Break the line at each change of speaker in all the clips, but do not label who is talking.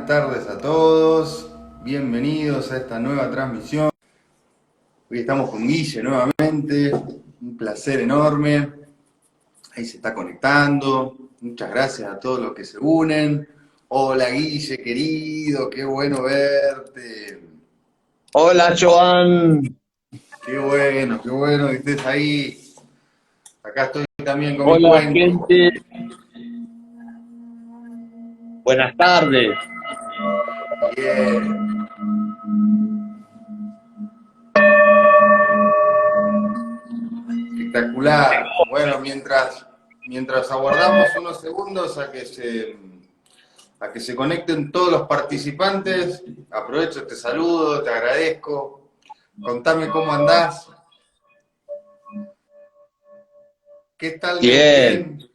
tardes a todos, bienvenidos a esta nueva transmisión. Hoy estamos con Guille nuevamente, un placer enorme. Ahí se está conectando, muchas gracias a todos los que se unen. Hola Guille, querido, qué bueno verte.
Hola, Joan.
Qué bueno que estés ahí. Acá estoy también con mi
Hola,
cuento.
gente. Buenas tardes.
Bien. Espectacular. Bueno, mientras aguardamos unos segundos a que se conecten todos los participantes, aprovecho, te saludo, te agradezco. Contame cómo andás. ¿Qué tal
Bien,
Neuquén?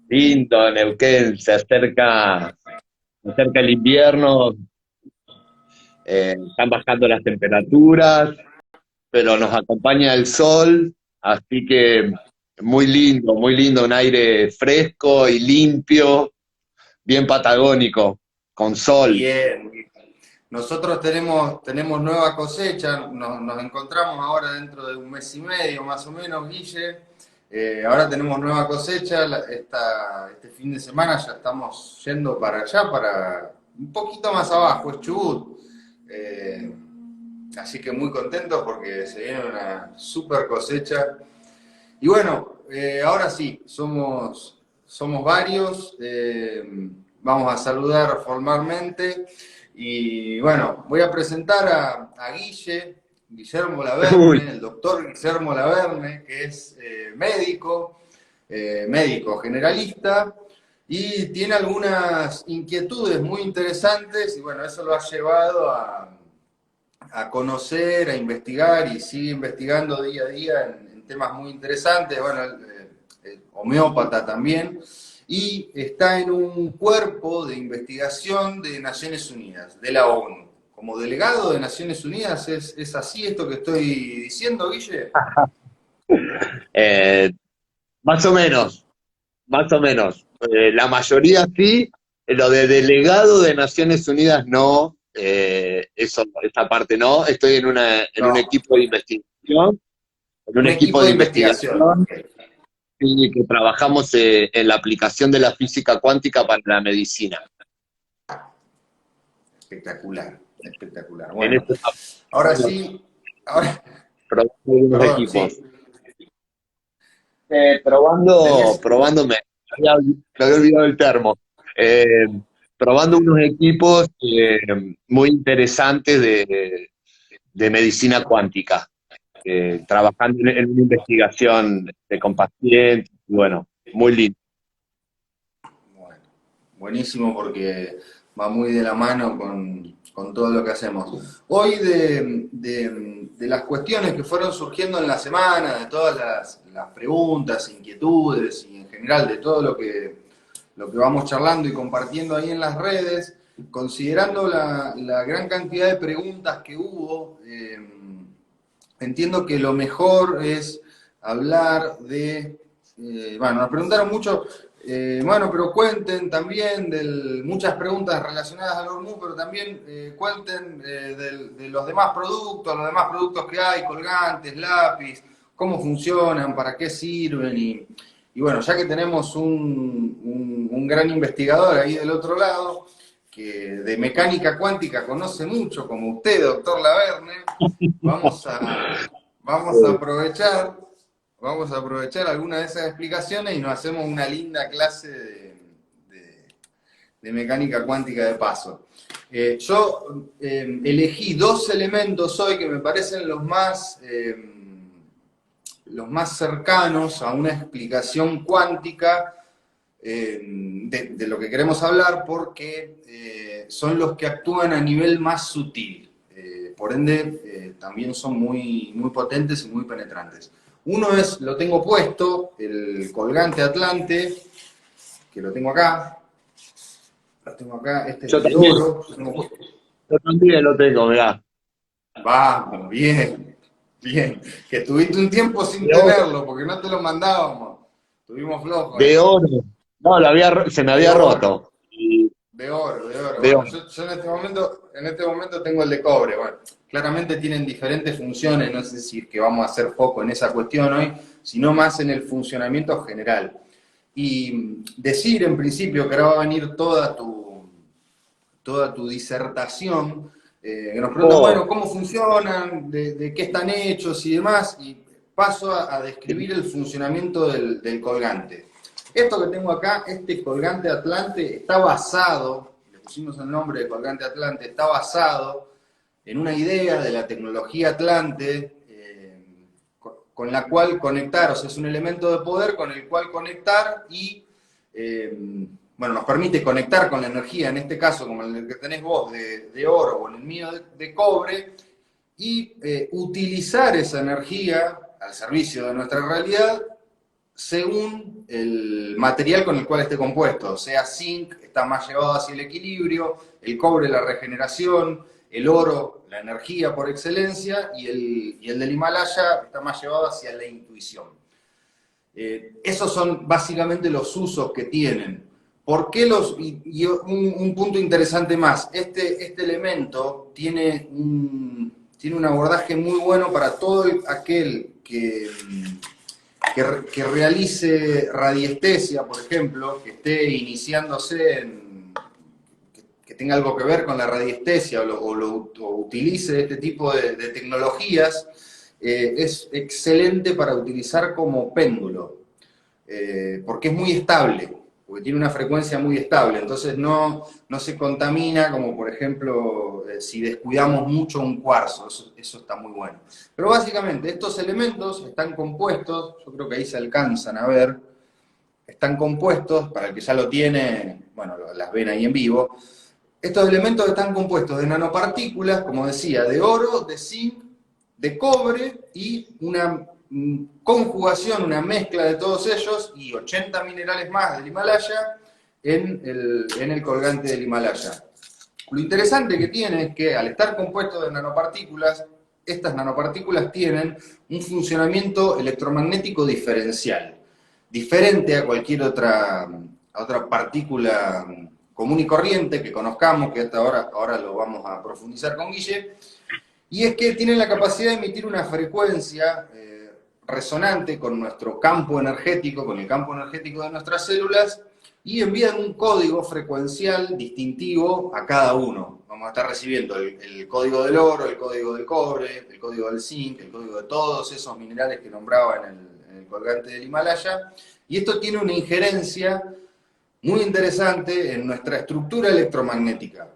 lindo, Neuquén. Se acerca el invierno. Están bajando las temperaturas, pero nos acompaña el sol, así que muy lindo, un aire fresco y limpio, bien patagónico, con sol.
Bien. Nosotros tenemos nueva cosecha, nos encontramos ahora dentro de un mes y medio más o menos, Guille. Ahora tenemos nueva cosecha, este fin de semana ya estamos yendo para allá, para un poquito más abajo, es Chubut. Eh, Así que muy contentos porque se viene una super cosecha. Y bueno, ahora sí, somos varios, vamos a saludar formalmente y bueno, voy a presentar a Guillermo
Uy,
Laverne, el doctor Guillermo Laverne, que es médico generalista y tiene algunas inquietudes muy interesantes y bueno, eso lo ha llevado a conocer, a investigar y sigue investigando día a día en temas muy interesantes. Bueno, homeópata también, y está en un cuerpo de investigación de Naciones Unidas, de la ONU. Como delegado de Naciones Unidas, ¿es así esto que estoy diciendo, Guille?
eh, más o menos. Más o menos. La mayoría sí, lo de delegado de Naciones Unidas no, esa parte no. Estoy en un
No,
equipo de investigación, en un
un
equipo
equipo
de
de investigación.
investigación
Okay.
y que trabajamos en la aplicación de la física cuántica para la medicina.
Espectacular, espectacular.
En
Bueno,
eso
ahora
estamos
sí, ahora,
probando algunos
perdón,
equipos.
sí, tenés,
Me había olvidado el termo. Eh, Probando unos equipos muy interesantes de medicina cuántica, trabajando en una investigación con pacientes, y bueno, muy lindo.
bueno, buenísimo porque va muy de la mano con todo lo que hacemos. Hoy de las cuestiones que fueron surgiendo en la semana, de todas las preguntas, inquietudes y en general de todo lo que vamos charlando y compartiendo ahí en las redes, considerando la gran cantidad de preguntas que hubo, entiendo que lo mejor es hablar bueno, nos preguntaron mucho, bueno, pero cuenten también muchas preguntas relacionadas al Hormuz, pero también cuenten de los demás productos que hay, colgantes, lápiz, cómo funcionan, para qué sirven y bueno, ya que tenemos un gran investigador ahí del otro lado, que de mecánica cuántica conoce mucho, como usted, doctor Laverne, vamos a, vamos a aprovechar, vamos a aprovechar alguna de esas explicaciones y nos hacemos una linda clase de mecánica cuántica de paso. Yo elegí dos elementos hoy que me parecen los más cercanos a una explicación cuántica de lo que queremos hablar porque son los que actúan a nivel más sutil. Por ende, también son muy potentes y muy penetrantes. Uno lo tengo puesto, el colgante Atlante, que este
Yo
es de
también,
oro.
yo también lo tengo, mirá.
Vamos, bien, bien. Que estuviste un tiempo sin
De oro.
tenerlo, porque no te lo mandábamos. Estuvimos flojos
De
ahí.
oro. No, se me
De
había
oro.
roto.
De oro, de oro.
De
Bueno,
oro.
yo en este momento tengo el de cobre. Bueno, claramente tienen diferentes funciones, no sé si es que vamos a hacer foco en esa cuestión hoy, sino más en el funcionamiento general. Y decir en principio que ahora va a venir toda tu disertación, que nos preguntan,
Oh,
bueno, ¿cómo funcionan? De qué están hechos y demás? Y paso a describir el funcionamiento del colgante. Esto que tengo acá, este colgante Atlante, está basado, le pusimos el nombre de colgante Atlante, está basado en una idea de la tecnología Atlante, con la cual conectar, o sea, es un elemento de poder con el cual conectar y, bueno, nos permite conectar con la energía, en este caso, como el que tenés vos, de oro, o en el mío de cobre, y utilizar esa energía al servicio de nuestra realidad según el material con el cual esté compuesto. O sea, zinc está más llevado hacia el equilibrio, el cobre la regeneración, el oro la energía por excelencia y el del Himalaya está más llevado hacia la intuición. Esos son básicamente los usos que tienen. ¿Por qué y un punto interesante más, este elemento tiene un abordaje muy bueno para todo aquel que realice radiestesia, por ejemplo, que esté iniciándose que tenga algo que ver con la radiestesia o utilice este tipo de tecnologías, es excelente para utilizar como péndulo, porque es muy estable, porque tiene una frecuencia muy estable, entonces no se contamina como por ejemplo si descuidamos mucho un cuarzo, eso está muy bueno. Pero básicamente estos elementos están compuestos, yo creo que ahí se alcanzan a ver, están compuestos, para el que ya lo tiene, bueno, las ven ahí en vivo, estos elementos están compuestos de nanopartículas, como decía, de oro, de zinc, de cobre y una conjugación, una mezcla de todos ellos y 80 minerales más del Himalaya en el colgante del Himalaya. Lo interesante que tiene es que al estar compuesto de nanopartículas, estas nanopartículas tienen un funcionamiento electromagnético diferencial, diferente a cualquier otra partícula común y corriente que conozcamos, que hasta ahora lo vamos a profundizar con Guille, y es que tienen la capacidad de emitir una frecuencia resonante con nuestro campo energético, con el campo energético de nuestras células, y envían un código frecuencial distintivo a cada uno. Vamos a estar recibiendo el código del oro, el código del cobre, el código del zinc, el código de todos esos minerales que nombraba en el colgante del Himalaya, y esto tiene una injerencia muy interesante en nuestra estructura electromagnética.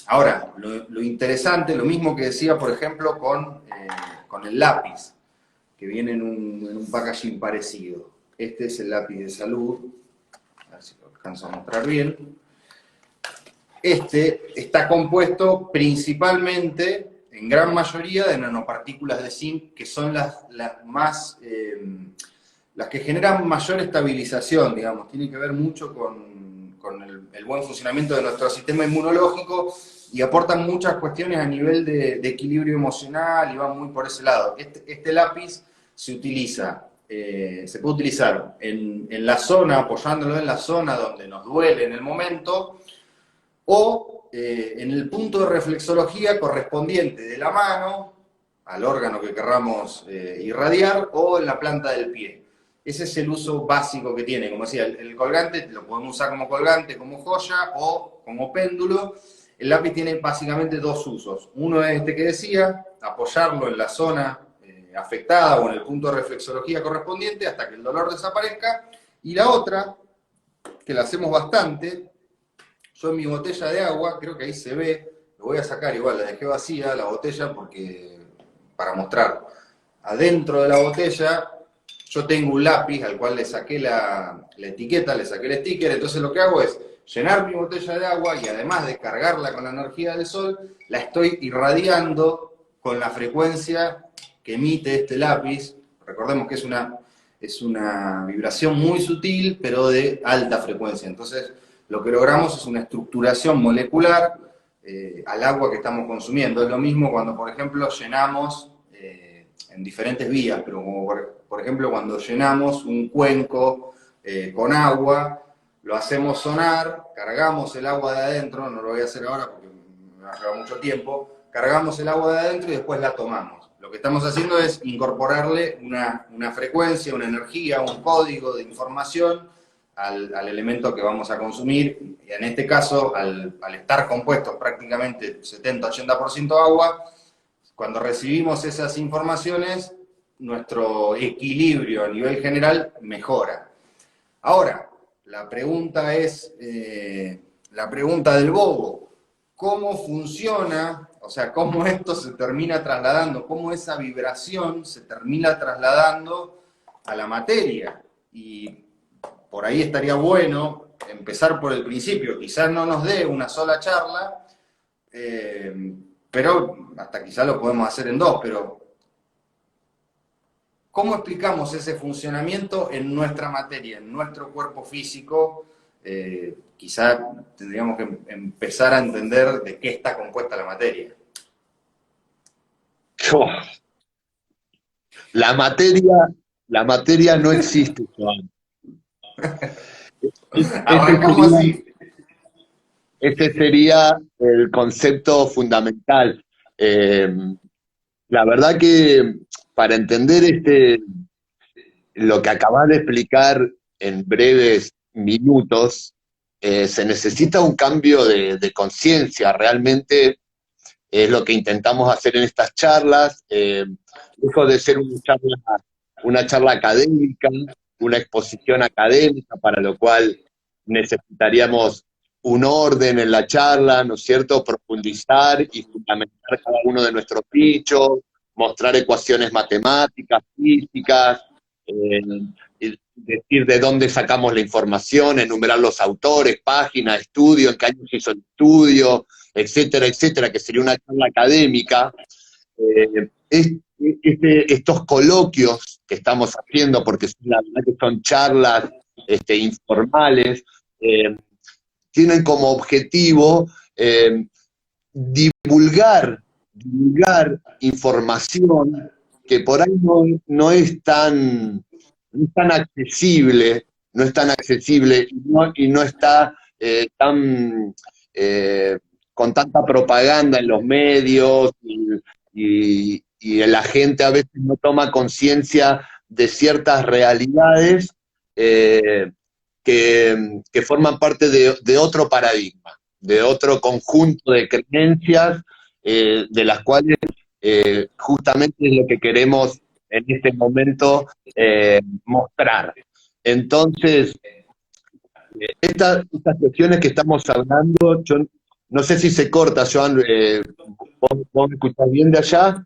Ahora, lo interesante, lo mismo que decía, por ejemplo, con el lápiz, que viene en un packaging parecido. Este es el lápiz de salud, a ver si lo alcanzo a mostrar bien. Este está compuesto principalmente, en gran mayoría, de nanopartículas de zinc, que son las más... las que generan mayor estabilización, digamos, tiene que ver mucho con el buen funcionamiento de nuestro sistema inmunológico y aportan muchas cuestiones a nivel de equilibrio emocional y van muy por ese lado. Este lápiz se utiliza, se puede utilizar en la zona, apoyándolo en la zona donde nos duele en el momento, o en el punto de reflexología correspondiente de la mano al órgano que querramos irradiar o en la planta del pie. Ese es el uso básico que tiene. Como decía, el colgante lo podemos usar como colgante, como joya o como péndulo. El lápiz tiene básicamente dos usos. Uno es este que decía, apoyarlo en la zona afectada o en el punto de reflexología correspondiente hasta que el dolor desaparezca. Y la otra, que la hacemos bastante, yo en mi botella de agua, creo que ahí se ve, lo voy a sacar igual, la dejé vacía la botella porque para mostrar. Adentro de la botella yo tengo un lápiz al cual le saqué la etiqueta, le saqué el sticker, entonces lo que hago es llenar mi botella de agua y además de cargarla con la energía del sol, la estoy irradiando con la frecuencia que emite este lápiz. Recordemos que es una vibración muy sutil, pero de alta frecuencia. Entonces, lo que logramos es una estructuración molecular al agua que estamos consumiendo. Es lo mismo cuando, por ejemplo, llenamos en diferentes vías, pero como por ejemplo cuando llenamos un cuenco con agua, lo hacemos sonar, cargamos el agua de adentro, no lo voy a hacer ahora porque me va a llevar mucho tiempo, cargamos el agua de adentro y después la tomamos. Lo que estamos haciendo es incorporarle una frecuencia, una energía, un código de información al elemento que vamos a consumir, y en este caso, al estar compuestos prácticamente 70-80% agua, cuando recibimos esas informaciones, nuestro equilibrio a nivel general mejora. Ahora, la pregunta es, la pregunta del bobo, ¿cómo funciona? O sea, ¿cómo esto se termina trasladando? ¿Cómo esa vibración se termina trasladando a la materia? Y por ahí estaría bueno empezar por el principio. Quizás no nos dé una sola charla, pero hasta quizás lo podemos hacer en dos, pero ¿cómo explicamos ese funcionamiento en nuestra materia, en nuestro cuerpo físico? Quizá tendríamos que empezar a entender de qué está compuesta la materia.
Oh, la materia no existe, Joan. Ese
Arrancamos
sería,
así.
ese sería el concepto fundamental. La verdad que para entender lo que acabas de explicar en breves minutos, se necesita un cambio de conciencia. Realmente es lo que intentamos hacer en estas charlas, lejos de ser una charla académica, una exposición académica, para lo cual necesitaríamos un orden en la charla, ¿no es cierto? Profundizar y fundamentar cada uno de nuestros dichos, mostrar ecuaciones matemáticas, físicas, decir de dónde sacamos la información, enumerar los autores, páginas, estudios, en qué año se hizo el estudio, etcétera, etcétera, que sería una charla académica. Estos coloquios que estamos haciendo, porque la verdad que son charlas informales, tienen como objetivo divulgar información que por ahí no es tan accesible, y no está tan con tanta propaganda en los medios, y la gente a veces no toma conciencia de ciertas realidades que forman parte de otro paradigma, de otro conjunto de creencias, de las cuales justamente es lo que queremos en este momento mostrar. Entonces, estas cuestiones que estamos hablando, yo no sé si se corta, Joan, ¿vos me escuchás bien de allá?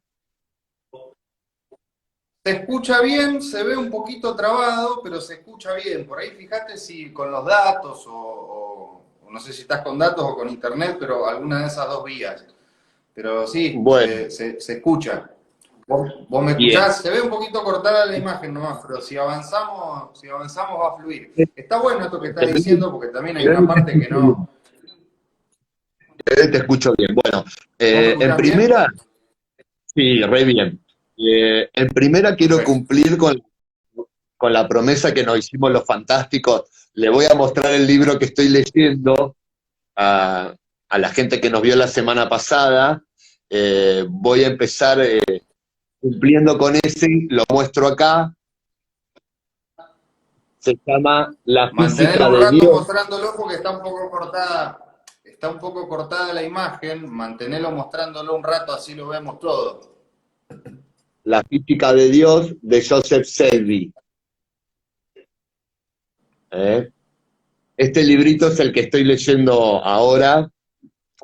Se escucha bien, se ve un poquito trabado, pero se escucha bien. Por ahí fíjate si con los datos o no sé si estás con datos o con internet, pero alguna de esas dos vías. Pero sí,
Bueno,
se escucha. ¿Vos me
bien.
escuchás? Se ve un poquito cortada la imagen nomás, pero si avanzamos va a fluir. Está bueno esto que estás diciendo porque también hay una parte que no.
Te escucho bien. Bueno,
¿Vos me
en
escuchás bien?
primera, sí, re bien. En primera quiero
Perfecto.
cumplir con la promesa que nos hicimos los fantásticos. Le voy a mostrar el libro que estoy leyendo a la gente que nos vio la semana pasada. Voy a empezar cumpliendo con ese, lo muestro acá. Se llama La física
Mantenelo un
de
rato
Dios.
mostrándolo porque está un poco cortada. Está un poco cortada la imagen. Mantenelo mostrándolo un rato, así lo vemos todo.
La física de Dios, de Joseph Selby. Este librito es el que estoy leyendo ahora.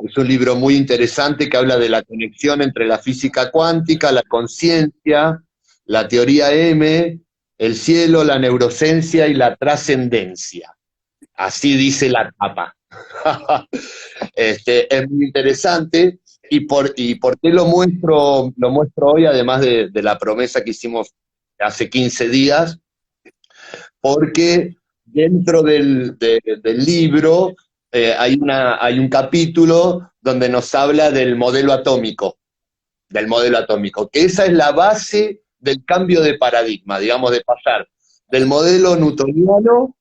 Es un libro muy interesante que habla de la conexión entre la física cuántica, la conciencia, la teoría M, el cielo, la neurociencia y la trascendencia. Así dice la tapa. Es muy interesante. ¿Y por qué lo muestro hoy, además de la promesa que hicimos hace 15 días? Porque dentro del libro hay un capítulo donde nos habla del modelo atómico, que esa es la base del cambio de paradigma, digamos, de pasar del modelo newtoniano,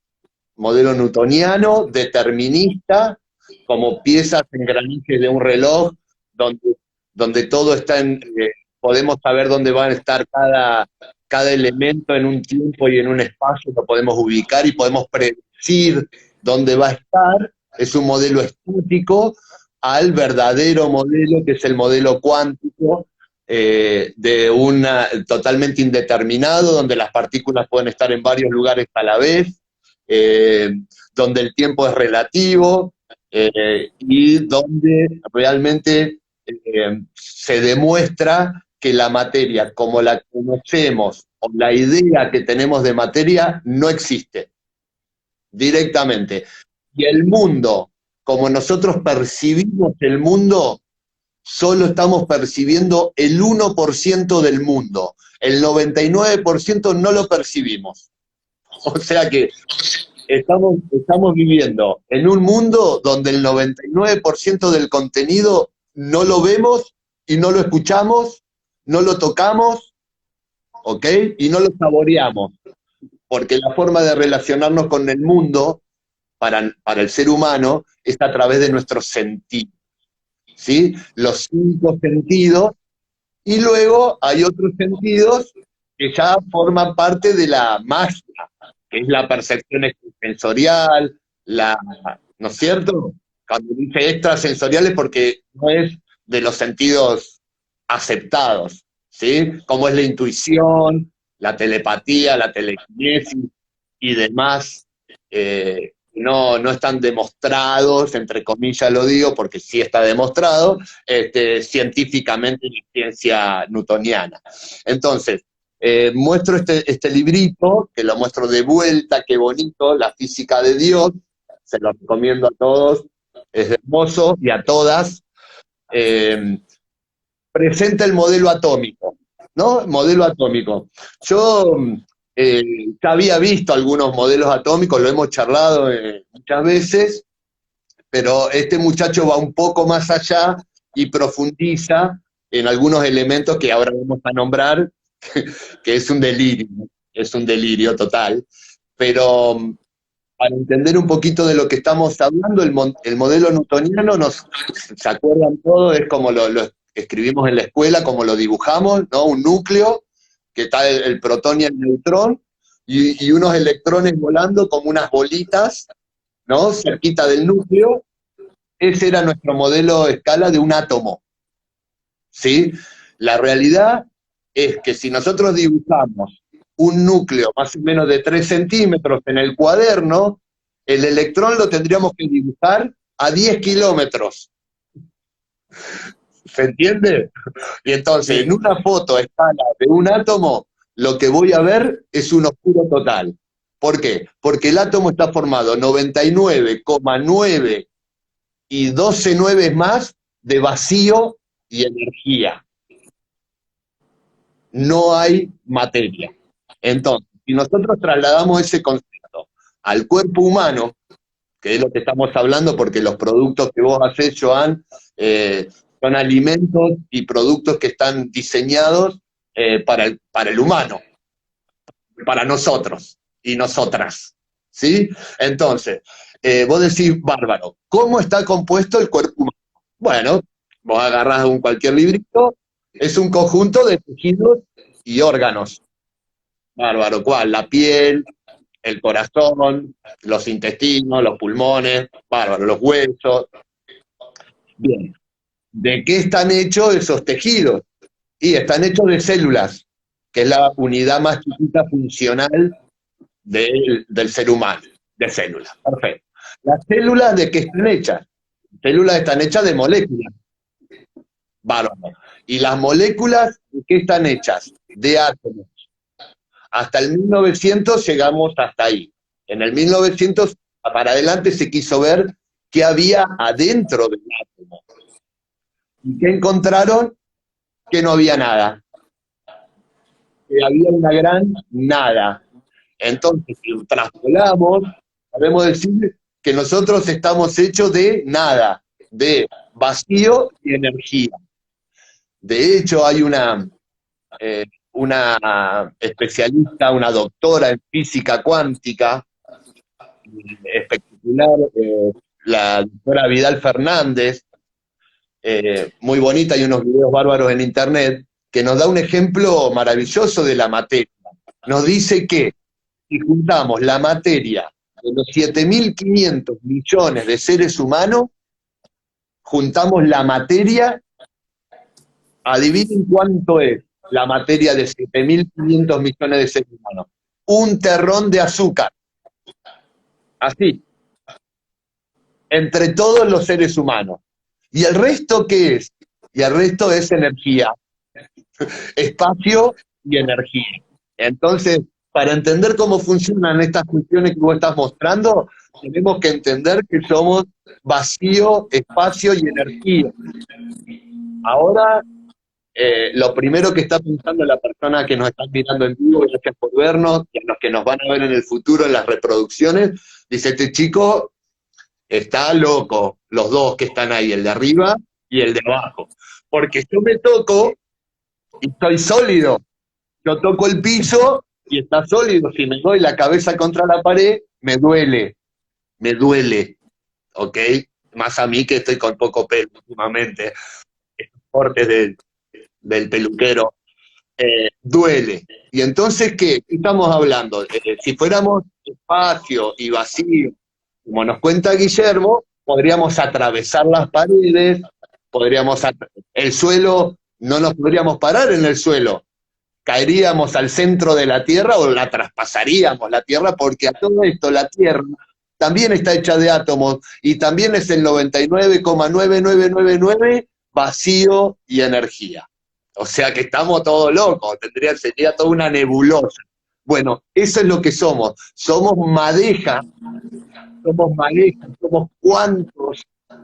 modelo newtoniano, determinista, como piezas, engranajes de un reloj, donde todo está podemos saber dónde va a estar cada elemento en un tiempo y en un espacio, lo podemos ubicar y podemos predecir dónde va a estar. Es un modelo estático al verdadero modelo, que es el modelo cuántico, totalmente indeterminado, donde las partículas pueden estar en varios lugares a la vez, donde el tiempo es relativo, y donde realmente se demuestra que la materia, como la conocemos, o la idea que tenemos de materia, no existe directamente. Y el mundo, como nosotros percibimos el mundo, solo estamos percibiendo el 1% del mundo. El 99% no lo percibimos. O sea que estamos viviendo en un mundo donde el 99% del contenido no lo vemos y no lo escuchamos, no lo tocamos, ¿ok? Y no lo saboreamos. Porque la forma de relacionarnos con el mundo, para el ser humano, es a través de nuestros sentidos, ¿sí? Los 5 sentidos, y luego hay otros sentidos que ya forman parte de la magia, que es la percepción extrasensorial, ¿no es cierto? Cuando dice extrasensorial es porque no es de los sentidos aceptados, ¿sí? Como es la intuición, la telepatía, la telequinesis y demás, no están demostrados, entre comillas lo digo, porque sí está demostrado, científicamente en la ciencia newtoniana. Entonces, muestro este librito, que lo muestro de vuelta, qué bonito, La física de Dios, se lo recomiendo a todos, es hermoso, y a todas. Presenta el modelo atómico, ¿no? Modelo atómico. Yo ya había visto algunos modelos atómicos, lo hemos charlado muchas veces, pero este muchacho va un poco más allá y profundiza en algunos elementos que ahora vamos a nombrar, que es un delirio total, pero para entender un poquito de lo que estamos hablando, el modelo newtoniano, ¿se acuerdan todos? Es como lo escribimos en la escuela, como lo dibujamos, ¿no? Un núcleo, que está el protón y el neutrón, y unos electrones volando como unas bolitas, ¿no? Cerquita del núcleo. Ese era nuestro modelo de escala de un átomo, ¿sí? La realidad es que si nosotros dibujamos un núcleo más o menos de 3 centímetros en el cuaderno, el electrón lo tendríamos que dibujar a 10 kilómetros. ¿Se entiende? Y entonces,
Sí.
en una foto a escala de un átomo, lo que voy a ver es un oscuro total. ¿Por qué? Porque el átomo está formado 99,9 y 12 nueves más de vacío y energía. No hay materia. Entonces, si nosotros trasladamos ese concepto al cuerpo humano, que es lo que estamos hablando, porque los productos que vos hacés, Joan, son alimentos y productos que están diseñados para el humano, para nosotros y nosotras, ¿sí? Entonces, vos decís, bárbaro, ¿cómo está compuesto el cuerpo humano? Bueno, vos agarrás cualquier librito, es un conjunto de tejidos y órganos. Bárbaro, ¿cuál? La piel, el corazón, los intestinos, los pulmones, bárbaro, los huesos. Bien, ¿de qué están hechos esos tejidos? Y están hechos de células, que es la unidad más chiquita funcional del ser humano, de células. Perfecto. ¿Las células de qué están hechas? Las células están hechas de moléculas. Bárbaro. ¿Y las moléculas de qué están hechas? De átomos. Hasta el 1900 llegamos hasta ahí. En el 1900 para adelante se quiso ver qué había adentro del átomo. ¿Y qué encontraron? Que no había nada. Que había una gran nada. Entonces, si lo traspolamos, podemos decir que nosotros estamos hechos de nada, de vacío y energía. De hecho, hay una especialista, una doctora en física cuántica, espectacular, la doctora Vidal Fernández, muy bonita, hay unos videos bárbaros en internet, que nos da un ejemplo maravilloso de la materia. Nos dice que si juntamos la materia de los 7.500 millones de seres humanos, juntamos la materia, adivinen cuánto es la materia de 7.500 millones de seres humanos. Un terrón de azúcar. Así. Entre todos los seres humanos. ¿Y el resto qué es? Y el resto es energía, espacio y energía. Entonces, para entender cómo funcionan estas cuestiones que vos estás mostrando, tenemos que entender que somos vacío, espacio y energía. Ahora, lo primero que está pensando la persona que nos está mirando en vivo, gracias por vernos, y a los que nos van a ver en el futuro en las reproducciones, dice, este chico está loco, los dos que están ahí, el de arriba y el de abajo. Porque yo me toco y estoy sólido. Yo toco el piso y está sólido. Si me doy la cabeza contra la pared, me duele, ¿ok? Más a mí que estoy con poco pelo últimamente, estos cortes del peluquero, duele. Y entonces, ¿qué estamos hablando? Si fuéramos espacio y vacío, como nos cuenta Guillermo, podríamos atravesar las paredes, el suelo, no nos podríamos parar en el suelo, caeríamos al centro de la Tierra o la traspasaríamos la Tierra, porque a todo esto la Tierra también está hecha de átomos y también es el 99,9999 vacío y energía. O sea que estamos todos locos, sería toda una nebulosa. Bueno, eso es lo que somos madeja, somos cuantos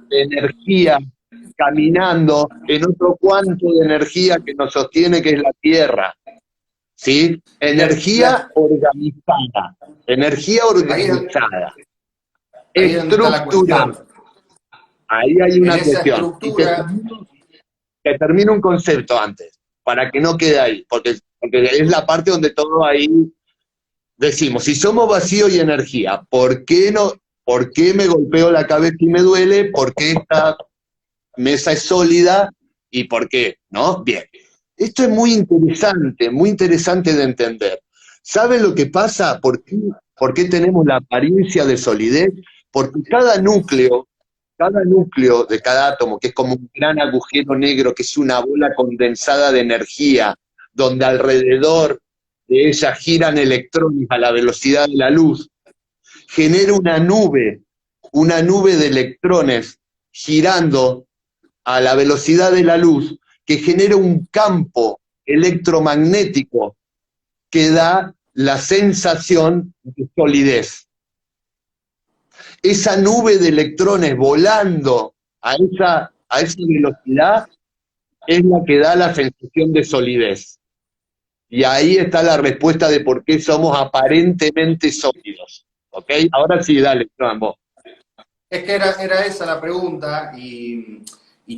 de energía caminando en otro cuanto de energía que nos sostiene, que es la Tierra. ¿Sí? Energía organizada.
Ahí es donde está la
Estructura.
cuestión.
Ahí hay una
En esa
cuestión.
estructura,
Te termino un concepto antes, para que no quede ahí, porque es la parte donde todo ahí decimos, si somos vacío y energía, ¿por qué me golpeo la cabeza y me duele? ¿Por qué esta mesa es sólida? ¿Y por qué? ¿No? Bien. Esto es muy interesante de entender. ¿Saben lo que pasa? ¿Por qué tenemos la apariencia de solidez? Porque cada núcleo de cada átomo, que es como un gran agujero negro, que es una bola condensada de energía, donde alrededor de ella giran electrones a la velocidad de la luz, genera una nube de electrones girando a la velocidad de la luz, que genera un campo electromagnético que da la sensación de solidez. Esa nube de electrones volando a esa velocidad es la que da la sensación de solidez. Y ahí está la respuesta de por qué somos aparentemente sólidos. ¿Ok? Ahora sí, dale, vos.
es que era esa la pregunta y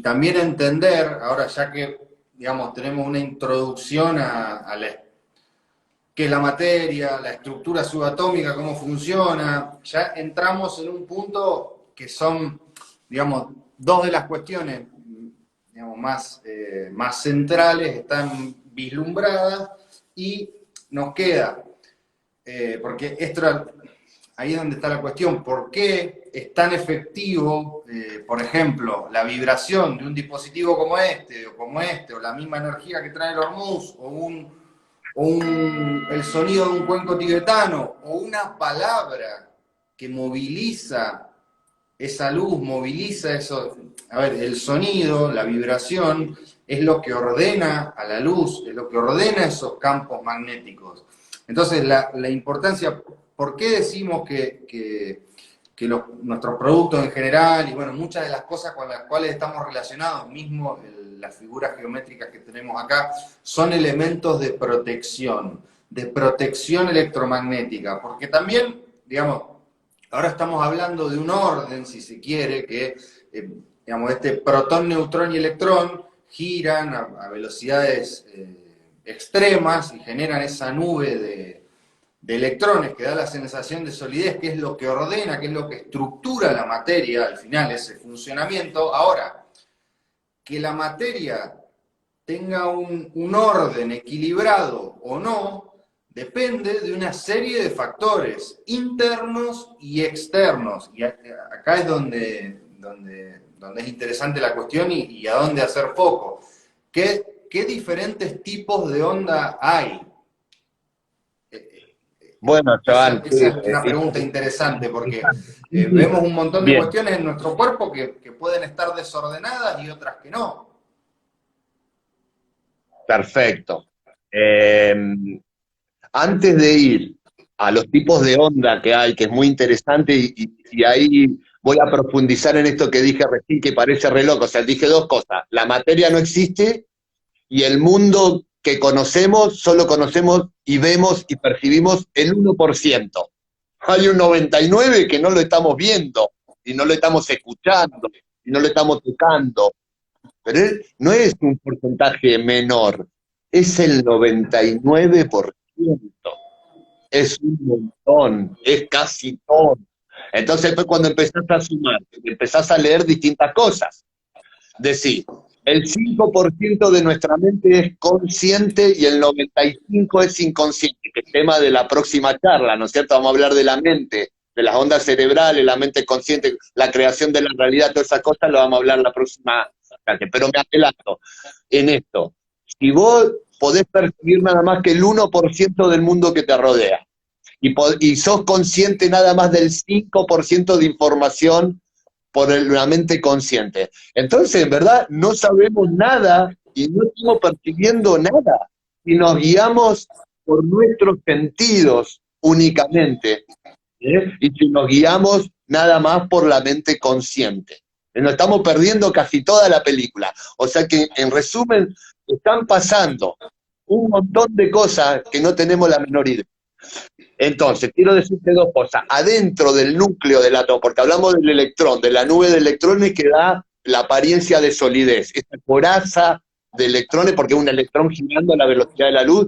también entender, ahora ya que, digamos, tenemos una introducción a qué es la materia, la estructura subatómica, cómo funciona, ya entramos en un punto que son, digamos, dos de las cuestiones, digamos, más centrales, están vislumbradas y nos queda, porque ahí es donde está la cuestión, ¿por qué es tan efectivo, por ejemplo, la vibración de un dispositivo como este, o la misma energía que trae el Hormuz, el sonido de un cuenco tibetano, o una palabra que moviliza esa luz, moviliza eso? A ver, el sonido, la vibración, es lo que ordena a la luz, es lo que ordena esos campos magnéticos. Entonces, la importancia, ¿por qué decimos que nuestros productos en general, y bueno, muchas de las cosas con las cuales estamos relacionados, mismo las figuras geométricas que tenemos acá, son elementos de protección electromagnética? Porque también, digamos, ahora estamos hablando de un orden, si se quiere, que, digamos, este protón, neutrón y electrón giran a velocidades extremas y generan esa nube de electrones que da la sensación de solidez, que es lo que ordena, que es lo que estructura la materia, al final ese funcionamiento. Ahora, que la materia tenga un orden equilibrado o no, depende de una serie de factores internos y externos. Y acá es donde es interesante la cuestión y a dónde hacer foco. ¿Qué diferentes tipos de onda hay?
Bueno,
Esa
Joan, sí,
es una pregunta interesante porque vemos un montón de
bien,
cuestiones en nuestro cuerpo que pueden estar desordenadas y otras que no.
perfecto. Eh, Antes de ir a los tipos de onda que hay, que es muy interesante, y ahí voy a profundizar en esto que dije recién, que parece re loco. O sea, dije dos cosas. La materia no existe y el mundo que conocemos, solo conocemos y vemos y percibimos el 1%. Hay un 99% que no lo estamos viendo, y no lo estamos escuchando, y no lo estamos tocando. Pero no es un porcentaje menor, es el 99%. Es un montón, es casi todo. Entonces fue cuando empezás a sumar, empezás a leer distintas cosas. Decir, el 5% de nuestra mente es consciente y el 95% es inconsciente, que es tema de la próxima charla, ¿no es cierto? Vamos a hablar de la mente, de las ondas cerebrales, la mente consciente, la creación de la realidad, todas esas cosas lo vamos a hablar la próxima clase. Pero me adelanto en esto. Si vos podés percibir nada más que el 1% del mundo que te rodea, y sos consciente nada más del 5% de información por la mente consciente. Entonces, en verdad, no sabemos nada y no estamos percibiendo nada. Y nos guiamos por nuestros sentidos únicamente. Y si nos guiamos nada más por la mente consciente. Nos estamos perdiendo casi toda la película. O sea que, en resumen, están pasando un montón de cosas que no tenemos la menor idea. Entonces, quiero decirte dos cosas. Adentro del núcleo del átomo, porque hablamos del electrón, de la nube de electrones que da la apariencia de solidez, esa coraza de electrones, porque un electrón girando a la velocidad de la luz,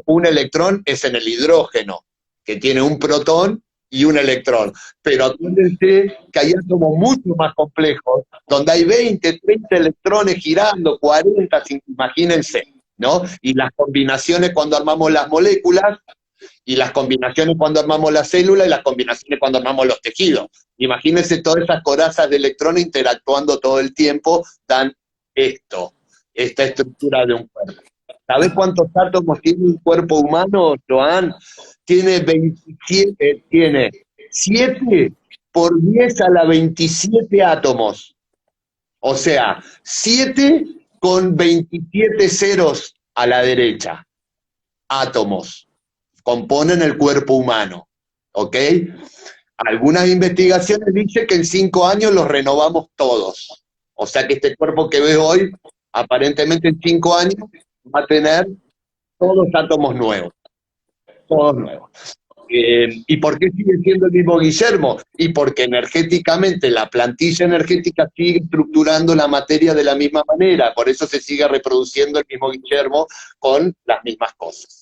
un electrón es en el hidrógeno, que tiene un protón y un electrón. Pero acuérdense que hay átomos mucho más complejos, donde hay 20, 30 electrones girando, 40, imagínense, ¿no? Y las combinaciones cuando armamos las moléculas, y las combinaciones cuando armamos la célula, y las combinaciones cuando armamos los tejidos. Imagínense todas esas corazas de electrones interactuando todo el tiempo, dan esta estructura de un cuerpo. ¿Sabés cuántos átomos tiene un cuerpo humano, Joan? Tiene 7 por 10 a la 27 átomos. O sea, 7 con 27 ceros a la derecha. Átomos componen el cuerpo humano, ¿ok? Algunas investigaciones dicen que en 5 años los renovamos todos. O sea que este cuerpo que veo hoy, aparentemente en 5 años, va a tener todos átomos nuevos. Todos nuevos. ¿Y por qué sigue siendo el mismo Guillermo? Y porque energéticamente la plantilla energética sigue estructurando la materia de la misma manera. Por eso se sigue reproduciendo el mismo Guillermo con las mismas cosas.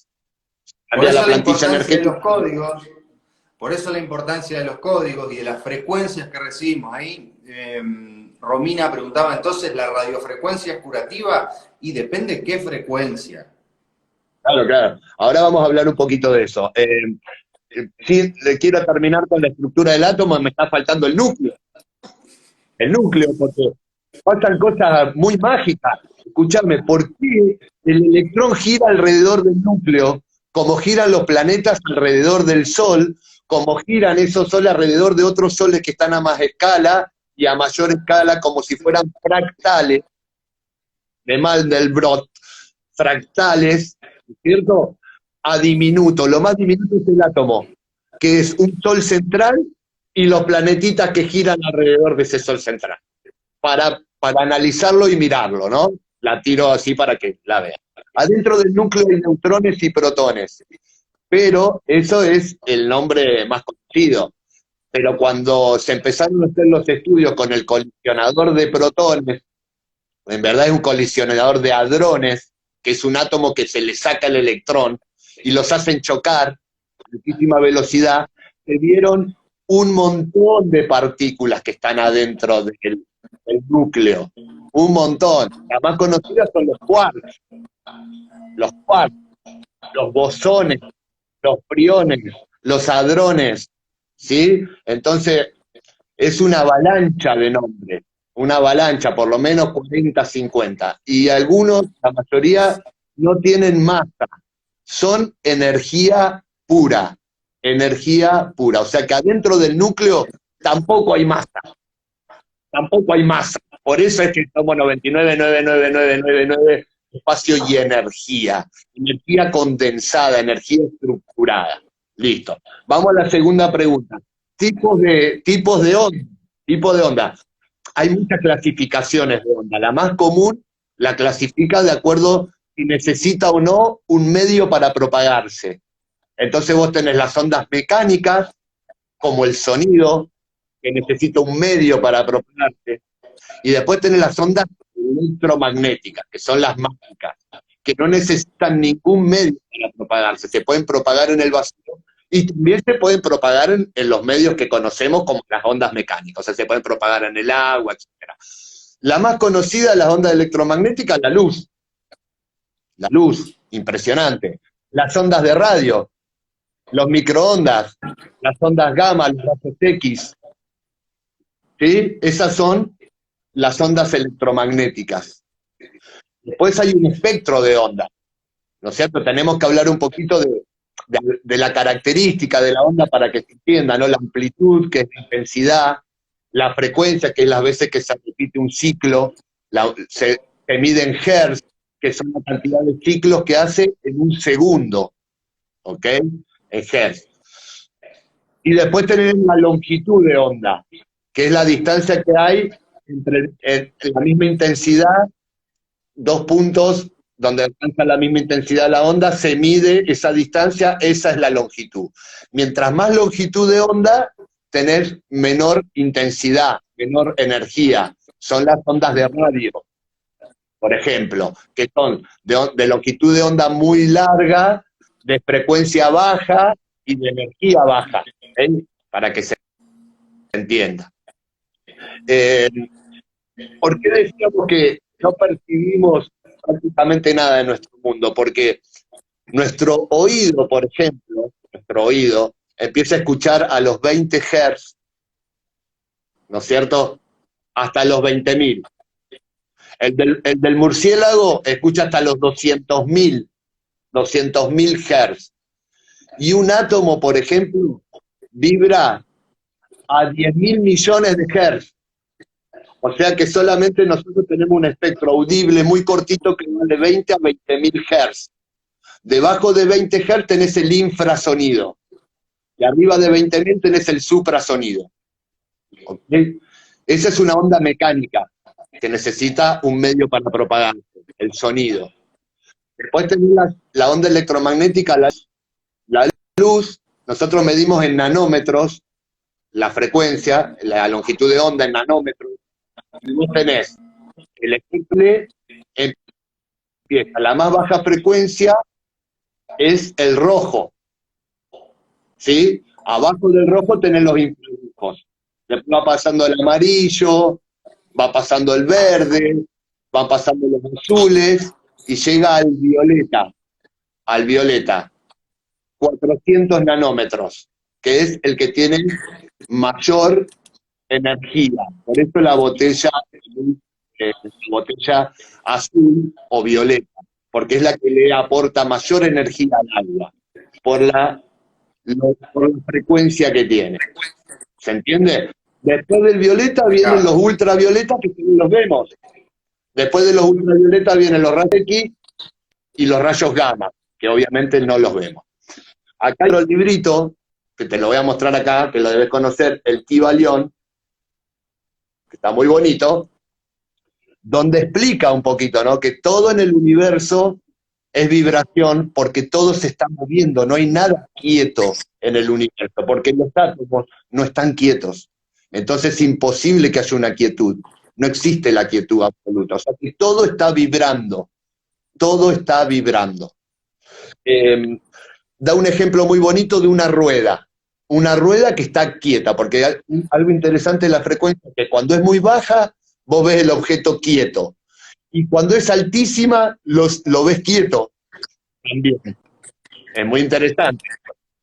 Por
Cambia la
eso la
plantilla
importancia de
energética.
los códigos, por eso la importancia de los códigos y de las frecuencias que recibimos. Ahí Romina preguntaba, entonces, ¿la radiofrecuencia es curativa? Y depende qué frecuencia.
Claro, claro. Ahora vamos a hablar un poquito de eso. Sí, le quiero terminar con la estructura del átomo, me está faltando el núcleo. El núcleo, porque pasan cosas muy mágicas. Escúchame, ¿por qué el electrón gira alrededor del núcleo, como giran los planetas alrededor del Sol, como giran esos soles alrededor de otros soles que están a más escala y a mayor escala, como si fueran fractales, de Mandelbrot, fractales, ¿cierto? A diminuto. Lo más diminuto es el átomo, que es un sol central y los planetitas que giran alrededor de ese sol central. Para analizarlo y mirarlo, ¿no? La tiro así para que la vean. Adentro del núcleo hay neutrones y protones, pero eso es el nombre más conocido. Pero cuando se empezaron a hacer los estudios con el colisionador de protones, en verdad es un colisionador de hadrones, que es un átomo que se le saca el electrón y los hacen chocar, altísima velocidad, se vieron un montón de partículas que están adentro del núcleo. Un montón. Las más conocidas son los quarks, los bosones, los priones, los hadrones, ¿sí? Entonces, es una avalancha de nombres, una avalancha, por lo menos 40, 50. Y algunos, la mayoría, no tienen masa, son energía pura, energía pura. O sea que adentro del núcleo tampoco hay masa, tampoco hay masa. Por eso es que somos 99,99999 espacio y energía condensada, energía estructurada. Listo. Vamos a la segunda pregunta. Tipos de onda. Tipo de onda. Hay muchas clasificaciones de onda. La más común la clasifica de acuerdo si necesita o no un medio para propagarse. Entonces vos tenés las ondas mecánicas, como el sonido, que necesita un medio para propagarse. Y después tenés las ondas electromagnéticas, que son las mágicas, que no necesitan ningún medio para propagarse. Se pueden propagar en el vacío y también se pueden propagar en los medios que conocemos como las ondas mecánicas. O sea, se pueden propagar en el agua, etc. La más conocida de las ondas electromagnéticas, la luz. La luz, impresionante. Las ondas de radio, los microondas, las ondas gamma, los rayos X. ¿Sí? Esas son las ondas electromagnéticas. Después hay un espectro de ondas, ¿no es cierto? Tenemos que hablar un poquito de la característica de la onda para que se entienda, ¿no? La amplitud, que es la intensidad, la frecuencia, que es las veces que se repite un ciclo, se mide en hertz, que son la cantidad de ciclos que hace en un segundo, ¿ok? En hertz. Y después tenemos la longitud de onda, que es la distancia que hay entre la misma intensidad, dos puntos donde alcanza la misma intensidad la onda, se mide esa distancia, esa es la longitud. Mientras más longitud de onda, tenés menor intensidad, menor energía. Son las ondas de radio, por ejemplo, que son de longitud de onda muy larga, de frecuencia baja y de energía baja, ¿eh? Para que se entienda. ¿Por qué decíamos que no percibimos prácticamente nada de nuestro mundo? Porque nuestro oído, por ejemplo, nuestro oído empieza a escuchar a los 20 Hz, ¿no es cierto? Hasta los 20.000. El del murciélago escucha hasta los 200.000 Hz. Y un átomo, por ejemplo, vibra a 10.000 millones de Hz. O sea que solamente nosotros tenemos un espectro audible muy cortito que va de 20 a 20.000 Hz. Debajo de 20 Hz tenés el infrasonido. Y arriba de 20.000 tenés el suprasonido. ¿Okay? Esa es una onda mecánica que necesita un medio para propagarse, el sonido. Después tenés la onda electromagnética, la luz. Nosotros medimos en nanómetros la frecuencia, la longitud de onda en nanómetros. Y vos tenés el espectro, empieza. La más baja frecuencia es el rojo, ¿sí? Abajo del rojo tenés los infrarrojos. Después va pasando el amarillo, va pasando el verde, va pasando los azules, y llega al violeta, 400 nanómetros, que es el que tiene mayor energía. Por eso la botella azul o violeta, porque es la que le aporta mayor energía al agua, por la frecuencia que tiene. ¿Se entiende? Después del violeta vienen los ultravioletas, que también los vemos. Después de los ultravioletas vienen los rayos X y los rayos gamma, que obviamente no los vemos. Acá hay otro librito, que te lo voy a mostrar acá, que lo debes conocer, el Kybalión, que está muy bonito, donde explica un poquito, ¿no? Que todo en el universo es vibración porque todo se está moviendo, no hay nada quieto en el universo, porque los átomos no están quietos. Entonces es imposible que haya una quietud. No existe la quietud absoluta. O sea que todo está vibrando. Todo está vibrando. da un ejemplo muy bonito de una rueda que está quieta, porque algo interesante de la frecuencia es que cuando es muy baja, vos ves el objeto quieto, y cuando es altísima, lo ves quieto también. Es muy interesante.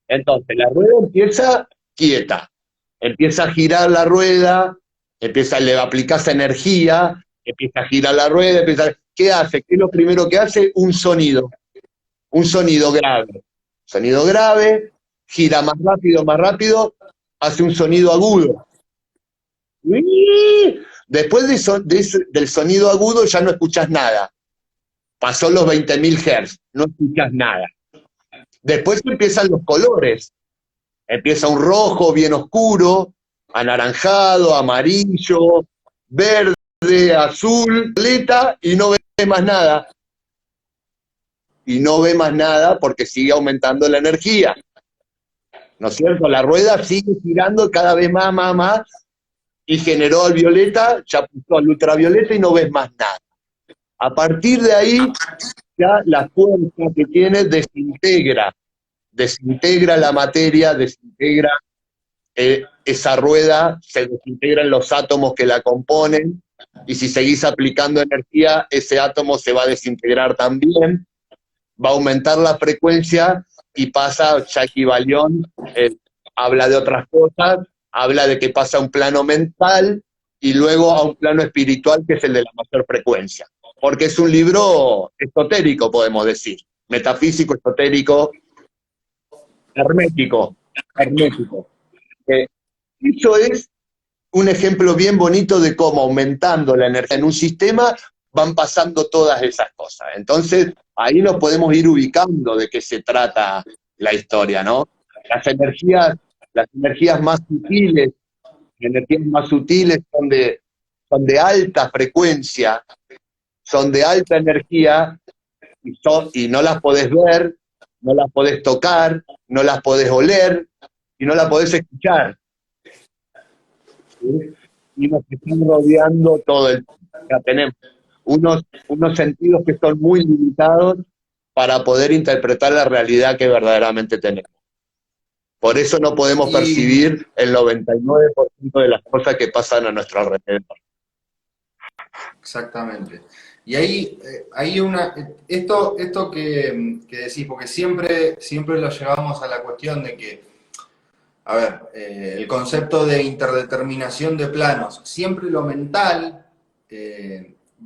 Entonces, la rueda empieza quieta, empieza a girar la rueda, le aplicás energía, empieza a girar la rueda, ¿qué hace? ¿Qué es lo primero que hace? Un sonido grave. Sonido grave, gira más rápido, hace un sonido agudo. Después del sonido agudo ya no escuchas nada. Pasó los 20.000 Hz, no escuchas nada. Después empiezan los colores. Empieza un rojo bien oscuro, anaranjado, amarillo, verde, azul, violeta, y no ve más nada. Y no ve más nada porque sigue aumentando la energía. ¿No es cierto? La rueda sigue girando cada vez más, y generó el violeta, ya puso al ultravioleta y no ves más nada. A partir de ahí, ya la fuerza que tiene desintegra la materia, desintegra esa rueda, se desintegran los átomos que la componen, y si seguís aplicando energía, ese átomo se va a desintegrar también, va a aumentar la frecuencia, y pasa, Jackie Balión habla de otras cosas, habla de que pasa a un plano mental, y luego a un plano espiritual, que es el de la mayor frecuencia. Porque es un libro esotérico, podemos decir, metafísico, esotérico, hermético. Eso es un ejemplo bien bonito de cómo, aumentando la energía en un sistema, van pasando todas esas cosas. Entonces, ahí nos podemos ir ubicando de qué se trata la historia, ¿no? Las energías más sutiles son de alta frecuencia, son de alta energía, y no las podés ver, no las podés tocar, no las podés oler, y no las podés escuchar. ¿Sí? Y nos están rodeando todo el tiempo. Ya tenemos unos sentidos que son muy limitados para poder interpretar la realidad que verdaderamente tenemos. Por eso no podemos percibir el 99% de las cosas que pasan a nuestro alrededor.
Exactamente. Y ahí, esto que decís, porque siempre lo llevamos a la cuestión de que, a ver, el concepto de interdeterminación de planos, siempre lo mental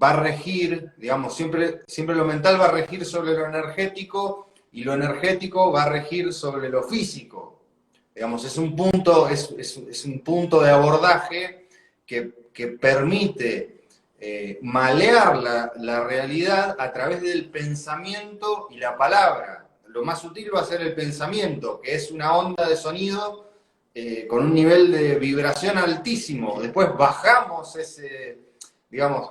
va a regir, digamos, siempre lo mental va a regir sobre lo energético, y lo energético va a regir sobre lo físico. Digamos, es un punto de abordaje que permite malear la realidad a través del pensamiento y la palabra. Lo más sutil va a ser el pensamiento, que es una onda de sonido con un nivel de vibración altísimo. Después bajamos digamos,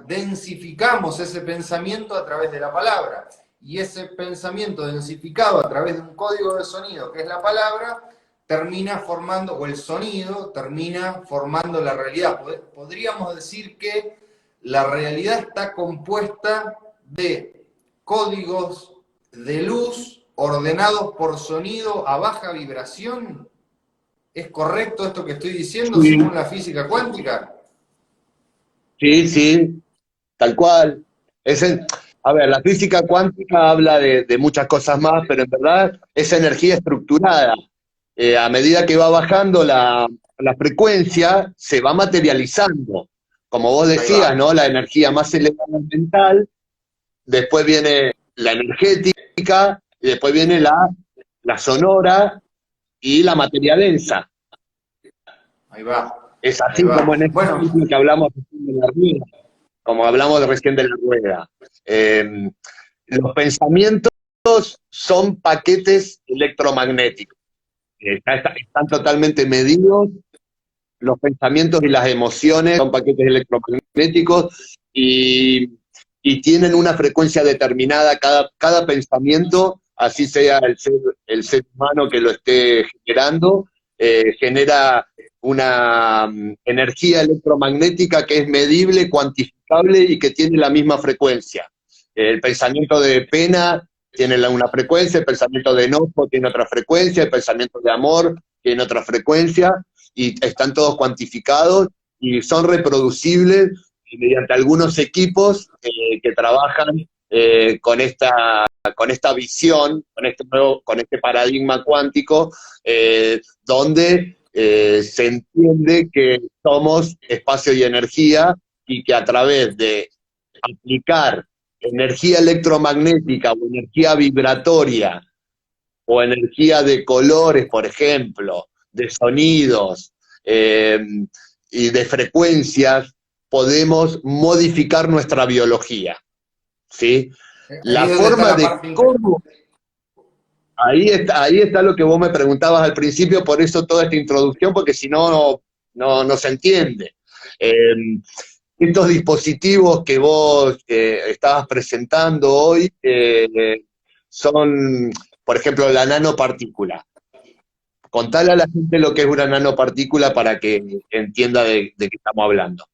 densificamos ese pensamiento a través de la palabra. Y ese pensamiento densificado a través de un código de sonido, que es la palabra, termina formando, o el sonido termina formando la realidad. Podríamos decir que la realidad está compuesta de códigos de luz ordenados por sonido a baja vibración. ¿Es correcto esto que estoy diciendo,
Sí.
según la física cuántica?
Sí, tal cual. A ver, la física cuántica habla de muchas cosas más, pero en verdad es energía estructurada. A medida que va bajando la frecuencia, se va materializando. Como vos decías, ¿no? La energía más elevada es mental, después viene la energética, y después viene la sonora y la materia densa.
Ahí va.
Es así como en este ejemplo que hablamos de la rueda, como hablamos recién de la rueda. Los pensamientos son paquetes electromagnéticos. Están totalmente medidos. Los pensamientos y las emociones son paquetes electromagnéticos, y tienen una frecuencia determinada. Cada pensamiento, así sea el ser humano que lo esté generando, genera una energía electromagnética que es medible, cuantificable, y que tiene la misma frecuencia. El pensamiento de pena tiene una frecuencia, el pensamiento de enojo tiene otra frecuencia, el pensamiento de amor tiene otra frecuencia, y están todos cuantificados y son reproducibles mediante algunos equipos que trabajan con esta visión, con este paradigma cuántico, donde se entiende que somos espacio y energía, y que a través de aplicar energía electromagnética o energía vibratoria o energía de colores, por ejemplo, de sonidos y de frecuencias, podemos modificar nuestra biología, ¿sí?
Ahí
La
es donde está
forma
la
de
parte
cómo... Ahí está lo que vos me preguntabas al principio, por eso toda esta introducción, porque si no, no se entiende. Estos dispositivos que vos estabas presentando hoy son, por ejemplo, la nanopartícula. Contale a la gente lo que es una nanopartícula para que entienda de qué estamos hablando.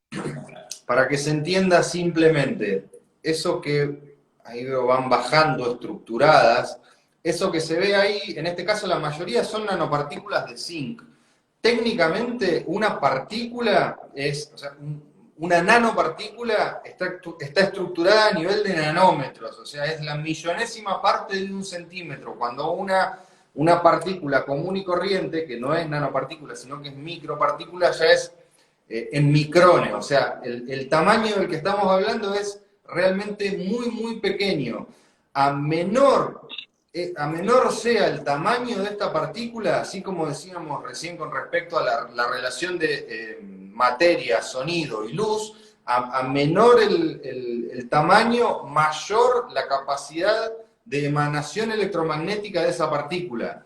para que se entienda simplemente, eso que ahí van bajando estructuradas, eso que se ve ahí, en este caso la mayoría son nanopartículas de zinc. Técnicamente una partícula es, o sea, una nanopartícula está estructurada a nivel de nanómetros, o sea, es la millonésima parte de un centímetro. Cuando una partícula común y corriente, que no es nanopartícula, sino que es micropartícula, ya es en micrones, o sea, el tamaño del que estamos hablando es realmente muy, muy pequeño. A menor, a menor sea el tamaño de esta partícula, así como decíamos recién con respecto a la relación de materia, sonido y luz, a menor el tamaño, mayor la capacidad de emanación electromagnética de esa partícula.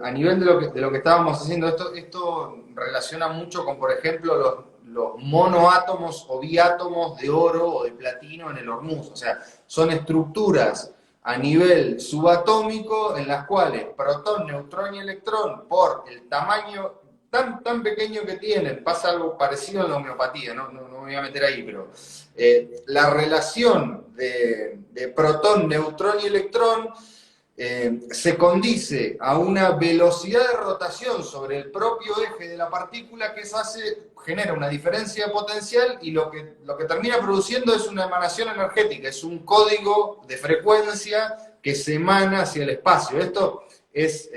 A nivel de lo que estábamos haciendo, esto relaciona mucho con, por ejemplo, los monoátomos o biátomos de oro o de platino en el Hormuz. O sea, son estructuras a nivel subatómico en las cuales protón, neutrón y electrón, por el tamaño tan pequeño que tienen, pasa algo parecido en la homeopatía, no me voy a meter ahí, pero la relación de protón, neutrón y electrón se condice a una velocidad de rotación sobre el propio eje de la partícula, que eso genera una diferencia potencial, y lo que termina produciendo es una emanación energética, es un código de frecuencia que se emana hacia el espacio. Esto es,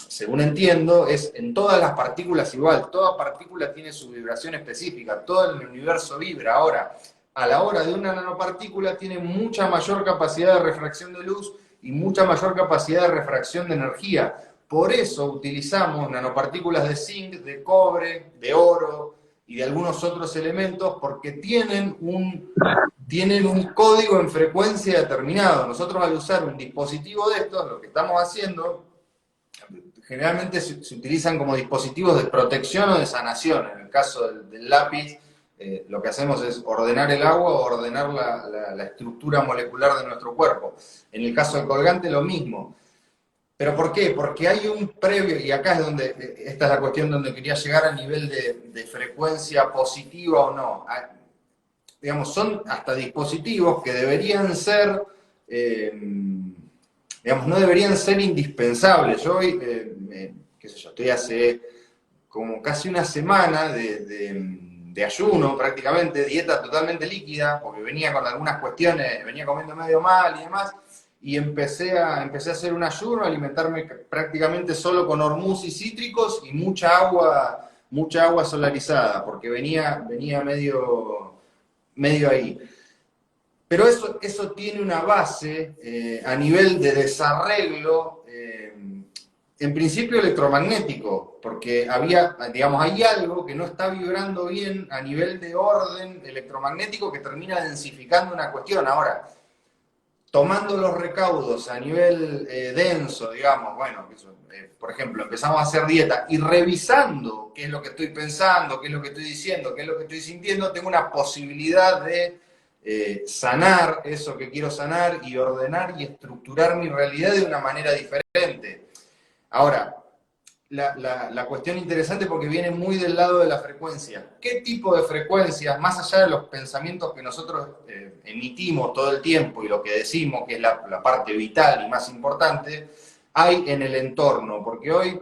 según entiendo, es en todas las partículas igual. Toda partícula tiene su vibración específica, todo el universo vibra. Ahora, a la hora de una nanopartícula tiene mucha mayor capacidad de refracción de luz y mucha mayor capacidad de refracción de energía. Por eso utilizamos nanopartículas de zinc, de cobre, de oro y de algunos otros elementos, porque tienen un código en frecuencia determinado. Nosotros, al usar un dispositivo de estos, lo que estamos haciendo, generalmente se utilizan como dispositivos de protección o de sanación. En el caso del lápiz, lo que hacemos es ordenar el agua o ordenar la estructura molecular de nuestro cuerpo. En el caso del colgante, lo mismo. ¿Pero por qué? Porque hay un previo, y acá es donde, esta es la cuestión donde quería llegar a nivel de frecuencia positiva o no. Digamos, son hasta dispositivos que deberían ser, digamos, no deberían ser indispensables. Yo hoy, qué sé yo, estoy hace como casi una semana de ayuno prácticamente, dieta totalmente líquida, porque venía con algunas cuestiones, venía comiendo medio mal y demás, y empecé a hacer un ayuno, a alimentarme prácticamente solo con hormuz y cítricos y mucha agua solarizada, porque venía medio ahí. Pero eso tiene una base a nivel de desarreglo, en principio electromagnético, porque hay algo que no está vibrando bien a nivel de orden electromagnético que termina densificando una cuestión. Ahora, tomando los recaudos a nivel denso, digamos, bueno, por ejemplo, empezamos a hacer dieta y revisando qué es lo que estoy pensando, qué es lo que estoy diciendo, qué es lo que estoy sintiendo, tengo una posibilidad de sanar eso que quiero sanar y ordenar y estructurar mi realidad de una manera diferente. Ahora, la cuestión interesante porque viene muy del lado de la frecuencia. ¿Qué tipo de frecuencias, más allá de los pensamientos que nosotros emitimos todo el tiempo y lo que decimos, que es la parte vital y más importante, hay en el entorno? Porque hoy,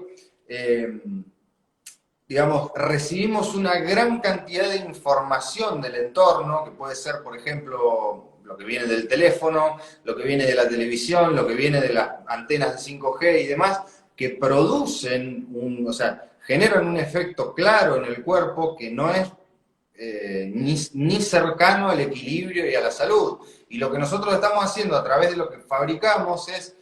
digamos, recibimos una gran cantidad de información del entorno, que puede ser, por ejemplo, lo que viene del teléfono, lo que viene de la televisión, lo que viene de las antenas de 5G y demás, que producen, o sea, generan un efecto claro en el cuerpo que no es ni cercano al equilibrio y a la salud. Y lo que nosotros estamos haciendo a través de lo que fabricamos es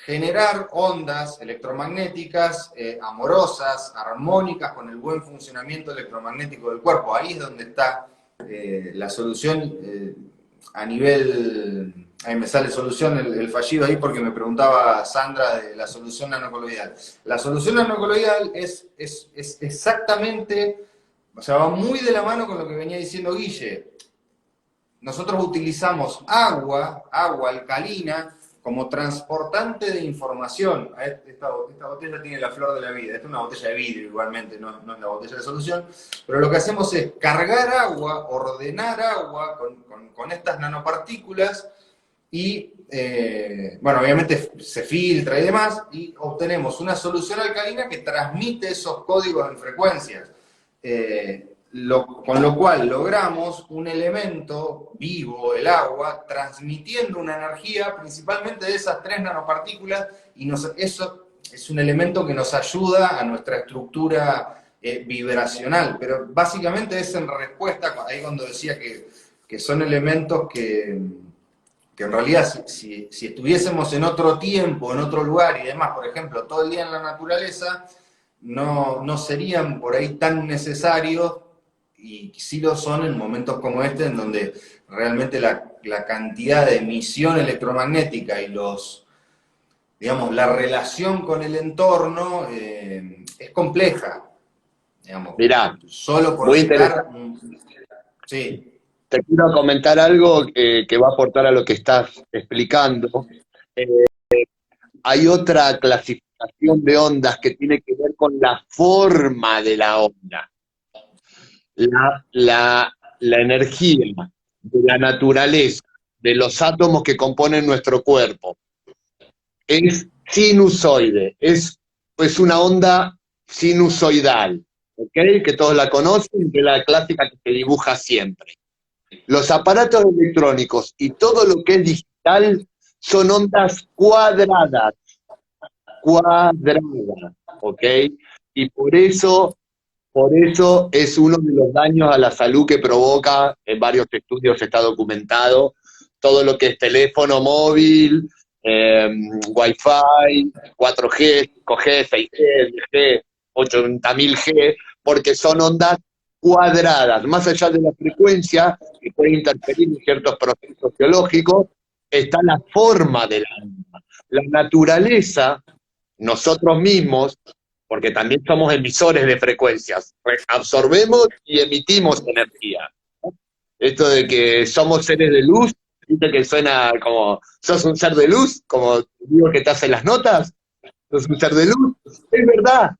generar ondas electromagnéticas amorosas, armónicas, con el buen funcionamiento electromagnético del cuerpo. Ahí es donde está la solución a nivel... Ahí me sale solución, el fallido ahí, porque me preguntaba Sandra de la solución nanocoloidal. La solución nanocoloidal es exactamente, o sea, va muy de la mano con lo que venía diciendo Guille. Nosotros utilizamos agua alcalina, como transportante de información. Esta botella tiene la flor de la vida. Esta es una botella de vidrio igualmente, no es la botella de solución. Pero lo que hacemos es cargar agua, ordenar agua con estas nanopartículas y, bueno, obviamente se filtra y demás, y obtenemos una solución alcalina que transmite esos códigos en frecuencias. Con lo cual logramos un elemento vivo, el agua, transmitiendo una energía principalmente de esas 3 nanopartículas, y eso es un elemento que nos ayuda a nuestra estructura vibracional, pero básicamente es en respuesta, ahí cuando decía que son elementos que en realidad si estuviésemos en otro tiempo, en otro lugar y demás, por ejemplo, todo el día en la naturaleza, no serían por ahí tan necesarios, y sí lo son en momentos como este, en donde realmente la cantidad de emisión electromagnética y digamos, la relación con el entorno es compleja, digamos,
Mirá,
solo por
muy
citar...
interesante.
Sí.
Te quiero comentar algo que va a aportar a lo que estás explicando. Hay otra clasificación de ondas que tiene que ver con la forma de la onda. La energía de la naturaleza, de los átomos que componen nuestro cuerpo, es sinusoide, es una onda sinusoidal, ¿ok? Que todos la conocen, que es la clásica que se dibuja siempre. Los aparatos electrónicos y todo lo que es digital son ondas cuadradas, ¿ok? Y por eso es uno de los daños a la salud que provoca, en varios estudios está documentado, todo lo que es teléfono móvil, Wi-Fi, 4G, 5G, 6G, 10G, 80.000G, porque son ondas cuadradas. Más allá de la frecuencia, que puede interferir en ciertos procesos biológicos, está la forma de la onda. La naturaleza, nosotros mismos, porque también somos emisores de frecuencias, absorbemos y emitimos energía. Esto de que somos seres de luz, ¿viste que suena como, sos un ser de luz, como digo que te hacen las notas? ¿Sos un ser de luz? Es verdad,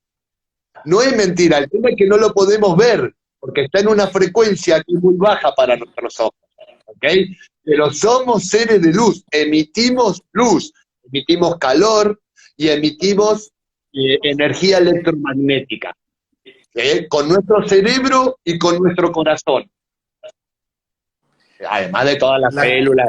no es mentira, el tema es que no lo podemos ver, porque está en una frecuencia que es muy baja para nuestros ojos, ¿ok? Pero somos seres de luz, emitimos calor y emitimos energía electromagnética, con nuestro cerebro y con nuestro corazón, además de todas las células.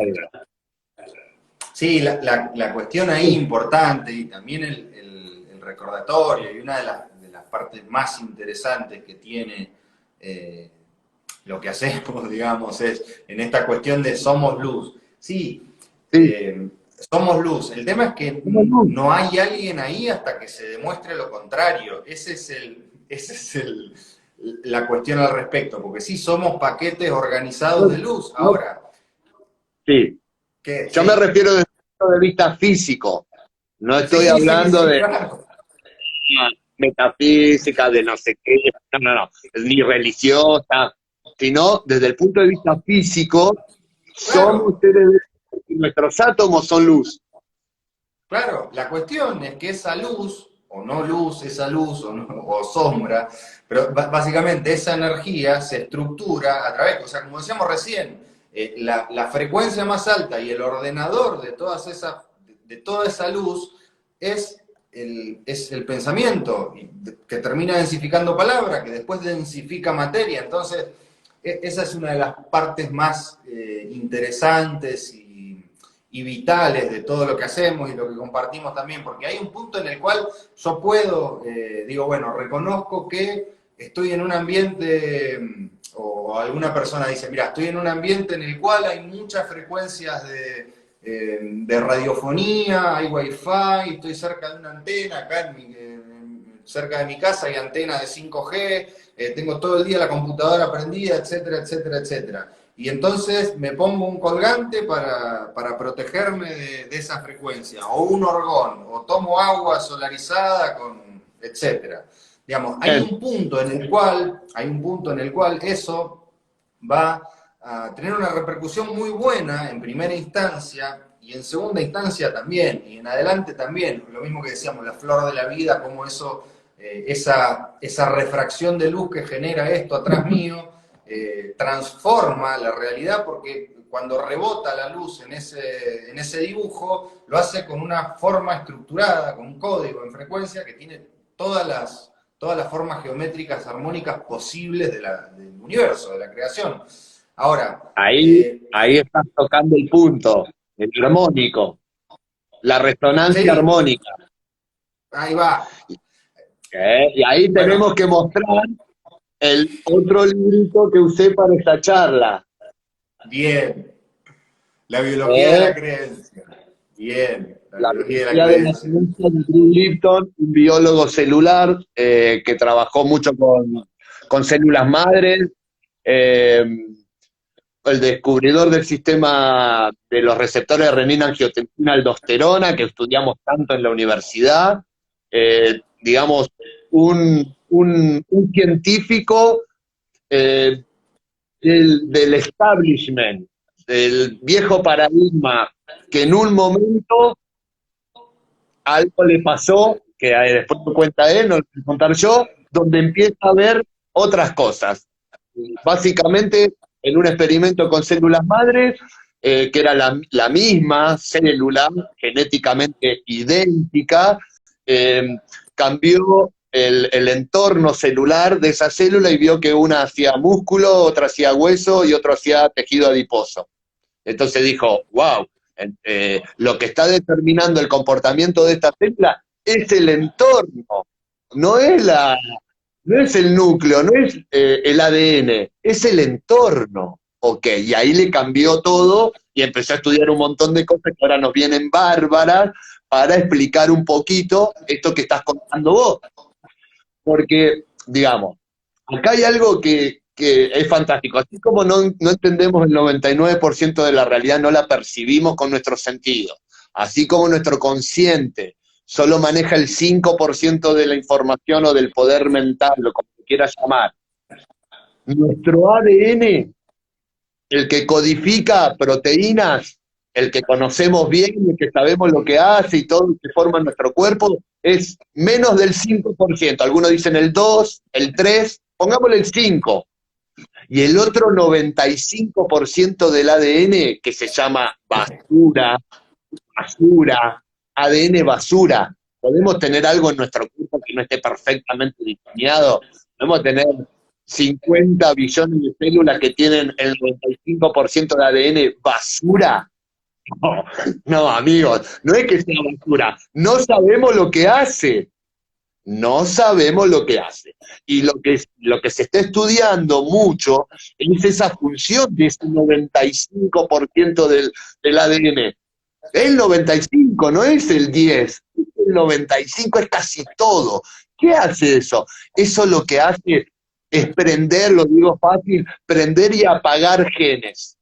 Sí, la cuestión ahí importante, y también el recordatorio, y una de las partes más interesantes que tiene lo que hacemos, digamos, es en esta cuestión de somos luz. Sí, somos luz. El tema es que no hay alguien ahí hasta que se demuestre lo contrario. Esa es la cuestión al respecto, porque sí somos paquetes organizados de luz. Ahora,
sí. Yo me refiero desde el punto de vista físico, no estoy hablando de
claro.
metafísica, de no sé qué, no, ni religiosa, sino desde el punto de vista físico, somos seres de luz, y nuestros átomos son luz.
Claro, la cuestión es que esa luz, o no luz, esa luz o sombra, pero básicamente esa energía se estructura a través, o sea, como decíamos recién, la frecuencia más alta y el ordenador de, de toda esa luz es es el pensamiento, que termina densificando palabra, que después densifica materia. Entonces, esa es una de las partes más interesantes y vitales de todo lo que hacemos y lo que compartimos también, porque hay un punto en el cual yo puedo, digo, bueno, reconozco que estoy en un ambiente, o alguna persona dice, mira, estoy en un ambiente en el cual hay muchas frecuencias de radiofonía, hay wifi, estoy cerca de una antena, acá cerca de mi casa hay antena de 5G, tengo todo el día la computadora prendida, etcétera, etcétera, etcétera. Y entonces me pongo un colgante para protegerme de esa frecuencia, o un orgón, o tomo agua solarizada, etcétera. Digamos, hay un punto en el cual eso va a tener una repercusión muy buena en primera instancia y en segunda instancia también, y en adelante también, lo mismo que decíamos, la flor de la vida, como eso, esa refracción de luz que genera esto atrás mío, transforma la realidad, porque cuando rebota la luz en ese dibujo, lo hace con una forma estructurada, con un código en frecuencia que tiene todas las formas geométricas armónicas posibles del universo, de la creación. Ahora,
Ahí estás tocando el punto, el armónico, la resonancia
sí,
armónica.
ahí va.
Y ahí tenemos
Bueno,
que mostrar el otro librito que usé para esta charla.
bien. La biología de la creencia. Bien, la
La
biología de la
biología de la
creencia.
ciencia de Drew Lipton, un biólogo celular que trabajó mucho con células madres, eh, el descubridor del sistema de los receptores de renina, angiotensina, aldosterona, que estudiamos tanto en la universidad, digamos, un científico del establishment, del viejo paradigma, que en un momento algo le pasó, que después me cuenta él, no lo voy a contar yo, donde empieza a ver otras cosas. Básicamente, en un experimento con células madres, que era la misma célula, genéticamente idéntica, cambió el entorno celular de esa célula y vio que una hacía músculo, otra hacía hueso y otra hacía tejido adiposo. Entonces dijo, wow, lo que está determinando el comportamiento de esta célula es el entorno, no es no es el núcleo, no es el ADN, es el entorno. Ok, y ahí le cambió todo y empezó a estudiar un montón de cosas que ahora nos vienen bárbaras para explicar un poquito esto que estás contando vos. Porque, digamos, acá hay algo que es fantástico. Así como no entendemos el 99% de la realidad, no la percibimos con nuestros sentidos. Así como nuestro consciente solo maneja el 5% de la información o del poder mental, o como quieras llamar. Nuestro ADN, el que codifica proteínas, el que conocemos bien, el que sabemos lo que hace y todo lo que forma nuestro cuerpo, es menos del 5%. Algunos dicen el 2, el 3, pongámosle el 5%. Y el otro 95% del ADN, que se llama basura, ADN basura. Podemos tener algo en nuestro cuerpo que no esté perfectamente diseñado. Podemos tener 50 billones de células que tienen el 95% de ADN basura. No, no, amigos, no es que sea basura. No sabemos lo que hace. No sabemos lo que hace. Y lo que se está estudiando mucho es esa función de ese 95% del ADN. El 95, no es el 10. El 95 es casi todo. ¿Qué hace eso? Eso lo que hace es prender, lo digo fácil, prender y apagar genes.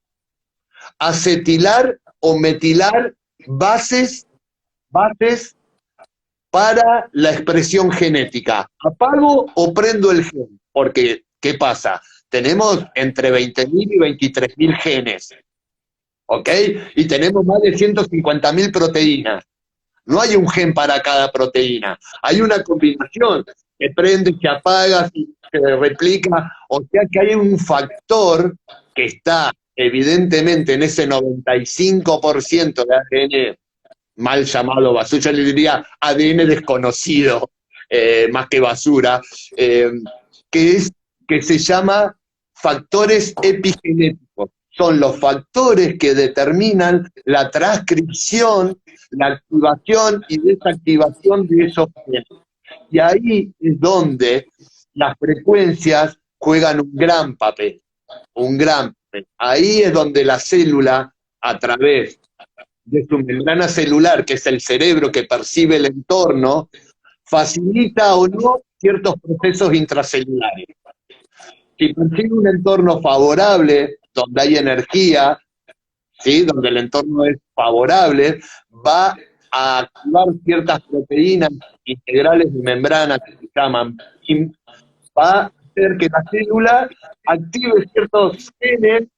Acetilar o metilar bases para la expresión genética. ¿Apago o prendo el gen? Porque, ¿qué pasa? Tenemos entre 20.000 y 23.000 genes, ¿ok? Y tenemos más de 150.000 proteínas. No hay un gen para cada proteína, hay una combinación que prende, que apaga, se replica, o sea que hay un factor que está evidentemente en ese 95% de ADN mal llamado basura, yo le diría ADN desconocido, más que basura, que, es, que se llama factores epigenéticos. Son los factores que determinan la transcripción, la activación y desactivación de esos genes. Y ahí es donde las frecuencias juegan un gran papel, un gran papel. Ahí es donde la célula, a través de su membrana celular, que es el cerebro que percibe el entorno, facilita o no ciertos procesos intracelulares. Si percibe un entorno favorable, donde hay energía, ¿sí?, donde el entorno es favorable, va a activar ciertas proteínas integrales de membrana que se llaman PIM, va a hacer que la célula active ciertos genes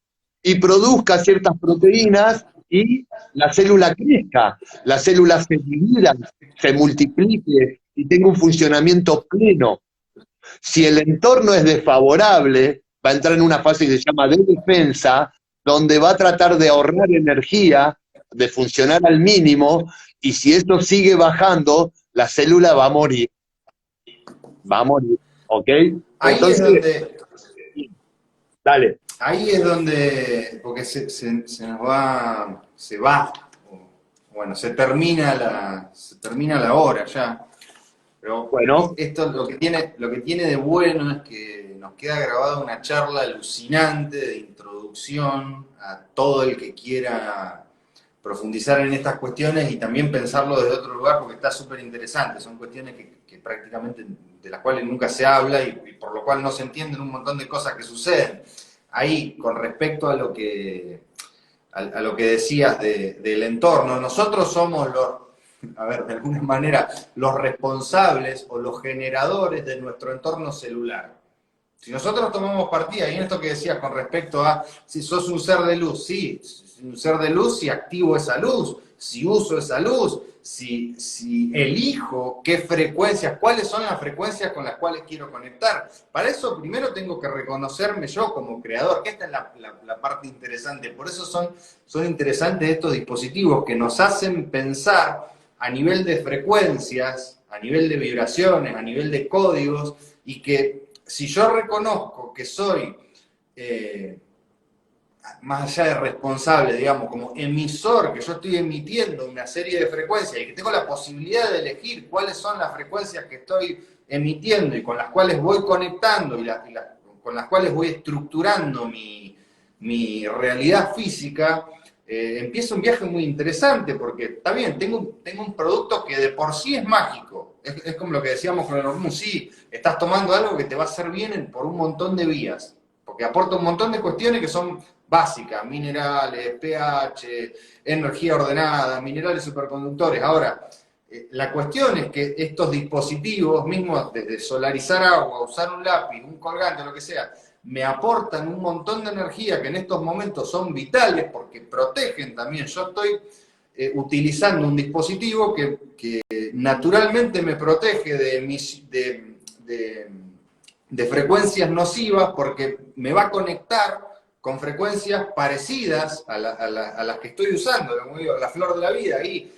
y produzca ciertas proteínas y la célula crezca, la célula se divida, se multiplique y tenga un funcionamiento pleno. Si el entorno es desfavorable, va a entrar en una fase que se llama de defensa, donde va a tratar de ahorrar energía, de funcionar al mínimo, y si esto sigue bajando, la célula va a morir. Va a morir, ¿ok?
Ahí es
Entonces,
donde,
dale.
ahí es donde, porque se nos va, se va, bueno, se termina la hora ya. Pero
Bueno,
esto lo que tiene de bueno es que nos queda grabada una charla alucinante de introducción a todo el que quiera profundizar en estas cuestiones y también pensarlo desde otro lugar porque está súper interesante. Son cuestiones que prácticamente de las cuales nunca se habla y por lo cual no se entienden un montón de cosas que suceden. Ahí, con respecto a lo que decías del entorno, nosotros somos a ver, de alguna manera, los responsables o los generadores de nuestro entorno celular. Si nosotros tomamos partida, y en esto que decías con respecto a si sos un ser de luz, sí, un ser de luz si activo esa luz, si uso esa luz, si elijo qué frecuencias, cuáles son las frecuencias con las cuales quiero conectar. Para eso primero tengo que reconocerme yo como creador, que esta es la parte interesante. Por eso son interesantes estos dispositivos que nos hacen pensar a nivel de frecuencias, a nivel de vibraciones, a nivel de códigos, y que si yo reconozco que soy, más allá de responsable, digamos, como emisor, que yo estoy emitiendo una serie de frecuencias y que tengo la posibilidad de elegir cuáles son las frecuencias que estoy emitiendo y con las cuales voy conectando con las cuales voy estructurando mi realidad física, empieza un viaje muy interesante porque está bien, tengo un producto que de por sí es mágico. Es como lo que decíamos con el hormón, sí, estás tomando algo que te va a hacer bien por un montón de vías, porque aporta un montón de cuestiones que son básicas, minerales, pH, energía ordenada, minerales superconductores. Ahora, la cuestión es que estos dispositivos, mismos desde solarizar agua, usar un lápiz, un colgante, lo que sea, me aportan un montón de energía que en estos momentos son vitales porque protegen también. Yo estoy utilizando un dispositivo que naturalmente me protege de frecuencias nocivas porque me va a conectar con frecuencias parecidas a las que estoy usando, como digo, la flor de la vida. Y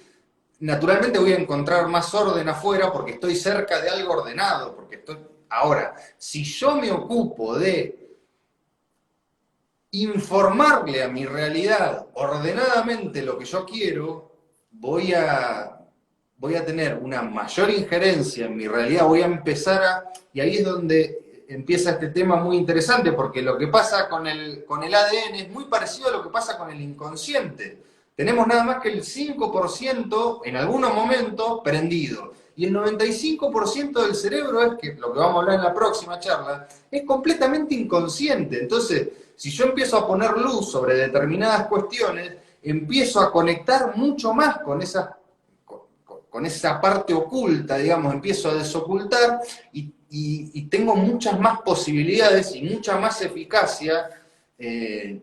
naturalmente voy a encontrar más orden afuera porque estoy cerca de algo ordenado, porque estoy... Ahora, si yo me ocupo de informarle a mi realidad ordenadamente lo que yo quiero, voy a tener una mayor injerencia en mi realidad, voy a empezar y ahí es donde empieza este tema muy interesante, porque lo que pasa con el ADN es muy parecido a lo que pasa con el inconsciente. Tenemos nada más que el 5% en algunos momentos prendido. Y el 95% del cerebro es, que lo que vamos a hablar en la próxima charla, es completamente inconsciente. Entonces, si yo empiezo a poner luz sobre determinadas cuestiones, empiezo a conectar mucho más con esa parte oculta, digamos, empiezo a desocultar y tengo muchas más posibilidades y mucha más eficacia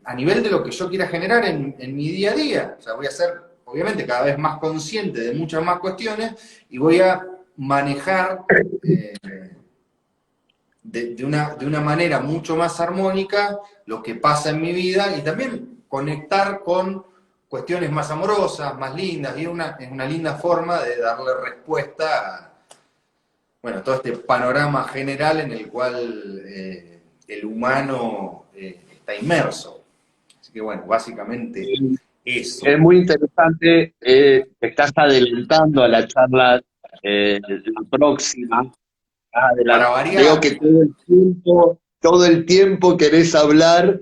a nivel de lo que yo quiera generar en mi día a día. O sea, voy a ser obviamente cada vez más consciente de muchas más cuestiones y voy a manejar de una manera mucho más armónica lo que pasa en mi vida y también conectar con cuestiones más amorosas, más lindas, y es una linda forma de darle respuesta a, bueno, todo este panorama general en el cual el humano está inmerso. Así que bueno, básicamente eso.
Es muy interesante, estás adelantando a la charla la próxima.
Para
Veo
variar,
que todo el tiempo querés hablar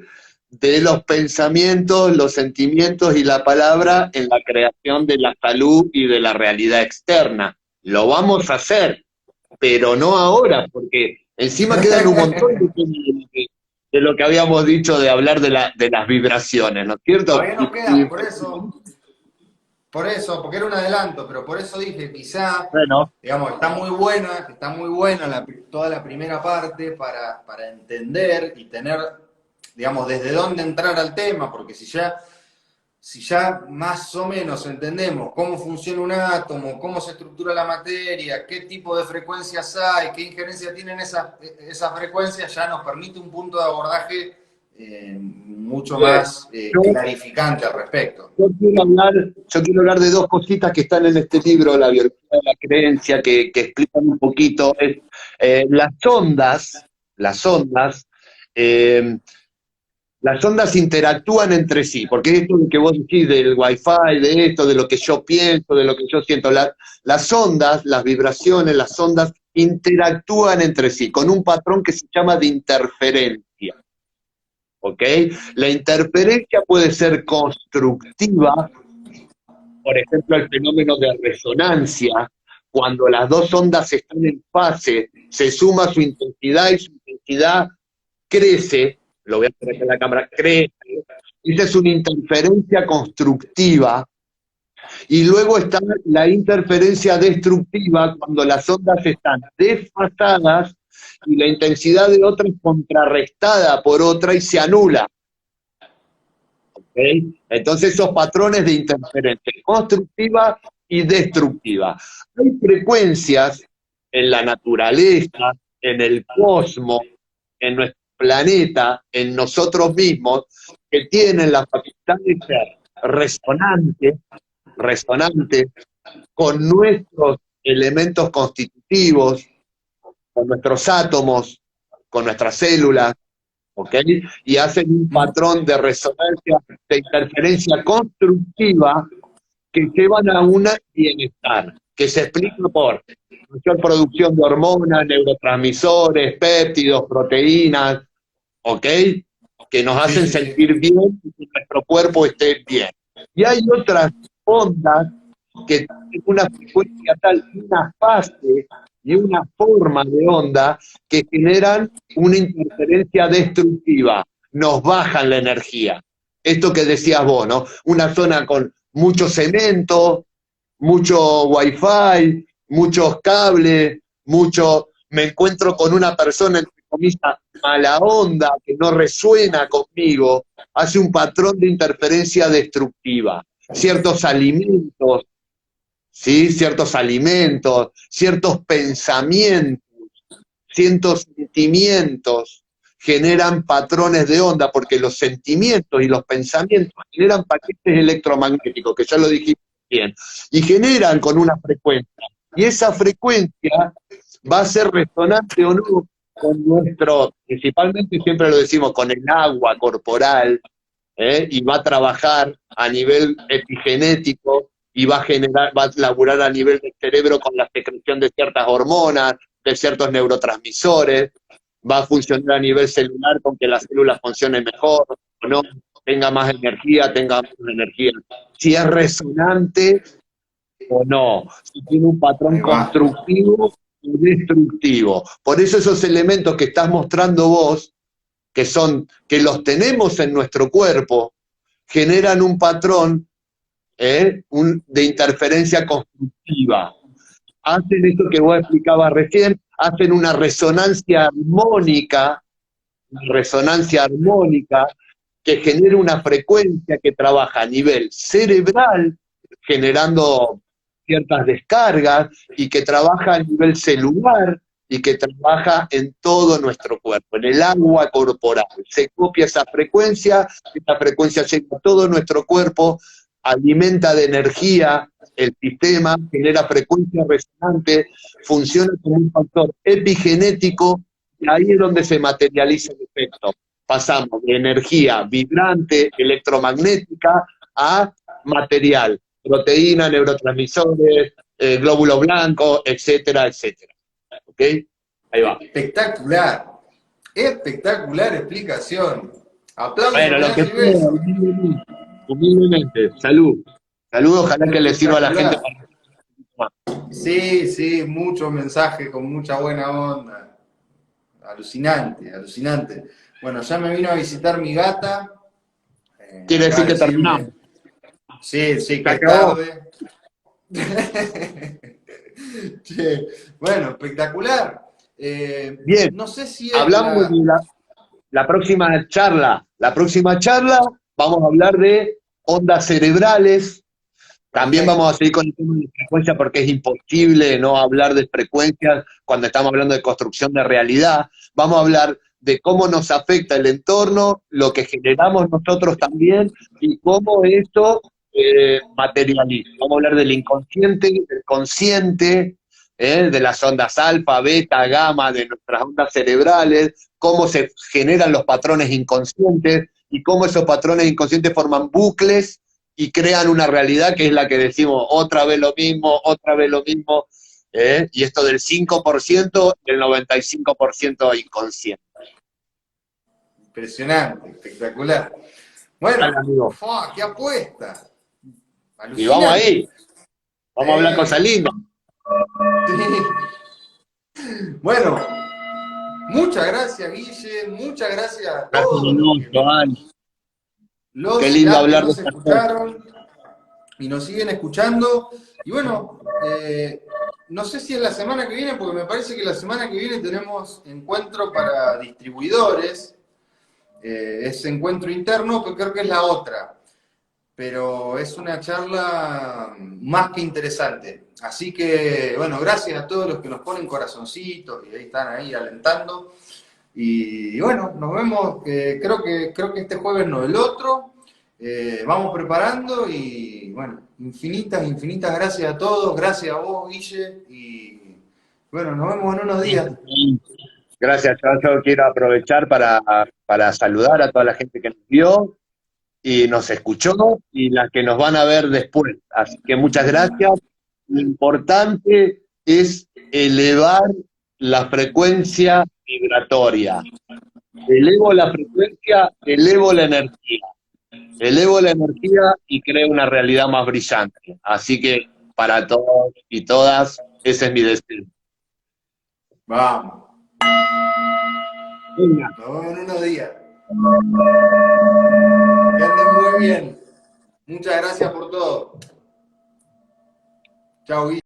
de los pensamientos, los sentimientos y la palabra en la creación de la salud y de la realidad externa. Lo vamos a hacer, pero no ahora, porque encima quedan un montón de temas de lo que habíamos dicho de hablar de las vibraciones, ¿no es cierto?
todavía nos queda, por eso, porque era un adelanto, pero por eso dije, quizá,
Bueno,
digamos, está muy buena toda la primera parte para entender y tener, digamos, desde dónde entrar al tema, porque si ya más o menos entendemos cómo funciona un átomo, cómo se estructura la materia, qué tipo de frecuencias hay, qué injerencia tienen esas frecuencias, ya nos permite un punto de abordaje mucho más
yo
clarificante al respecto.
Yo quiero hablar de dos cositas que están en este libro, La biología de la creencia, que explican un poquito. Las ondas, eh, las ondas interactúan entre sí, porque esto que vos decís del wifi, de esto, de lo que yo pienso, de lo que yo siento, las ondas, las vibraciones, las ondas interactúan entre sí, con un patrón que se llama de interferencia. ¿Ok? La interferencia puede ser constructiva, por ejemplo, el fenómeno de resonancia, cuando las dos ondas están en fase, se suma su intensidad y su intensidad crece, lo voy a hacer aquí en la cámara, crece, esa es una interferencia constructiva, y luego está la interferencia destructiva, cuando las ondas están desfasadas y la intensidad de otra es contrarrestada por otra y se anula. ¿Okay? Entonces esos patrones de interferencia constructiva y destructiva. Hay frecuencias en la naturaleza, en el cosmos, en nuestro planeta, en nosotros mismos, que tienen la facultad de ser resonantes con nuestros elementos constitutivos, con nuestros átomos, con nuestras células, ¿ok? Y hacen un patrón de resonancia, de interferencia constructiva que llevan a un bienestar, que se explica por mayor producción de hormonas, neurotransmisores, péptidos, proteínas, ¿ok? Que nos hacen sentir bien y que nuestro cuerpo esté bien. Y hay otras ondas que tienen una frecuencia tal, una fase y una forma de onda que generan una interferencia destructiva, nos bajan la energía. Esto que decías vos, ¿no? Una zona con mucho cemento, mucho wifi, muchos cables, me encuentro con una persona, entre comillas, mala onda, que no resuena conmigo, hace un patrón de interferencia destructiva. Ciertos alimentos, ¿sí? Ciertos alimentos, ciertos pensamientos, ciertos sentimientos generan patrones de onda, porque los sentimientos y los pensamientos generan paquetes electromagnéticos, que ya lo dijimos bien, y generan con una frecuencia. Y esa frecuencia va a ser resonante o no con nuestro, principalmente siempre lo decimos, con el agua corporal, y va a trabajar a nivel epigenético y va a laburar a nivel del cerebro con la secreción de ciertas hormonas, de ciertos neurotransmisores, va a funcionar a nivel celular con que las células funcionen mejor, o no, tenga más energía, tenga menos energía. Si es resonante o no, si tiene un patrón constructivo o destructivo. Por eso esos elementos que estás mostrando vos, que los tenemos en nuestro cuerpo, generan un patrón de interferencia constructiva. Hacen esto que vos explicabas recién, hacen una resonancia armónica que genera una frecuencia que trabaja a nivel cerebral, generando ciertas descargas y que trabaja a nivel celular y que trabaja en todo nuestro cuerpo, en el agua corporal. Se copia esa frecuencia llega a todo nuestro cuerpo, alimenta de energía el sistema, genera frecuencia resonante, funciona como un factor epigenético, y ahí es donde se materializa el efecto. Pasamos de energía vibrante, electromagnética, a material, proteína, neurotransmisores, glóbulo blanco, etcétera, etcétera. ¿Ok? Ahí va.
Espectacular. Espectacular explicación. Aplausos,
Bueno, lo que
medalla y
sea,
beso.
humildemente, humildemente. Salud. Salud, ojalá que le sirva a la gente
Espectacular. Sí, sí, mucho mensaje con mucha buena onda. Alucinante, alucinante. Bueno, ya me vino a visitar mi gata.
Quiere
Acá
decir
a
que
decirme,
terminamos.
sí, sí,
Se
que es
acabó.
tarde. Che, bueno, espectacular.
Bien,
No sé si es
hablamos de
la...
la próxima charla. La próxima charla vamos a hablar de ondas cerebrales. También vamos a
Perfecto.
seguir con el tema de frecuencia porque es imposible no hablar de frecuencias cuando estamos hablando de construcción de realidad. Vamos a hablar de cómo nos afecta el entorno, lo que generamos nosotros también y cómo esto materializa. Vamos a hablar del inconsciente, del consciente, de las ondas alfa, beta, gamma, de nuestras ondas cerebrales, cómo se generan los patrones inconscientes y cómo esos patrones inconscientes forman bucles y crean una realidad que es la que decimos otra vez lo mismo, y esto del 5% y el 95% inconsciente.
Impresionante, espectacular.
Dale,
Bueno,
amigo.
¡fua! ¡Qué apuesta!
Y vamos
Alucinante.
ahí, vamos a hablar cosas lindas.
Sí. Bueno, muchas gracias, Guille. Muchas gracias a
Gracias,
todos los que
Joan. Qué
los y
lindo
las que
hablar de
nos
estas cosas.
escucharon y nos siguen escuchando. Y bueno, no sé si es la semana que viene, porque me parece que la semana que viene tenemos encuentro para distribuidores. Ese encuentro interno, que creo que es la otra. Pero es una charla más que interesante. Así que, bueno, gracias a todos los que nos ponen corazoncitos y ahí están ahí alentando. Y bueno, nos vemos, creo que este jueves no, el otro. Vamos preparando y bueno, infinitas gracias a todos, gracias a vos, Guille, y bueno, nos vemos en unos días.
Gracias, yo quiero aprovechar para saludar a toda la gente que nos vio y nos escuchó y las que nos van a ver después. Así que muchas gracias. Lo importante es elevar la frecuencia vibratoria. Elevo la frecuencia, elevo la energía. Elevo la energía y creo una realidad más brillante. Así que para todos y todas, ese es mi deseo.
Vamos,
Venga.
nos vemos en unos días. Que anden muy bien. Muchas gracias por todo. Chao, Guille.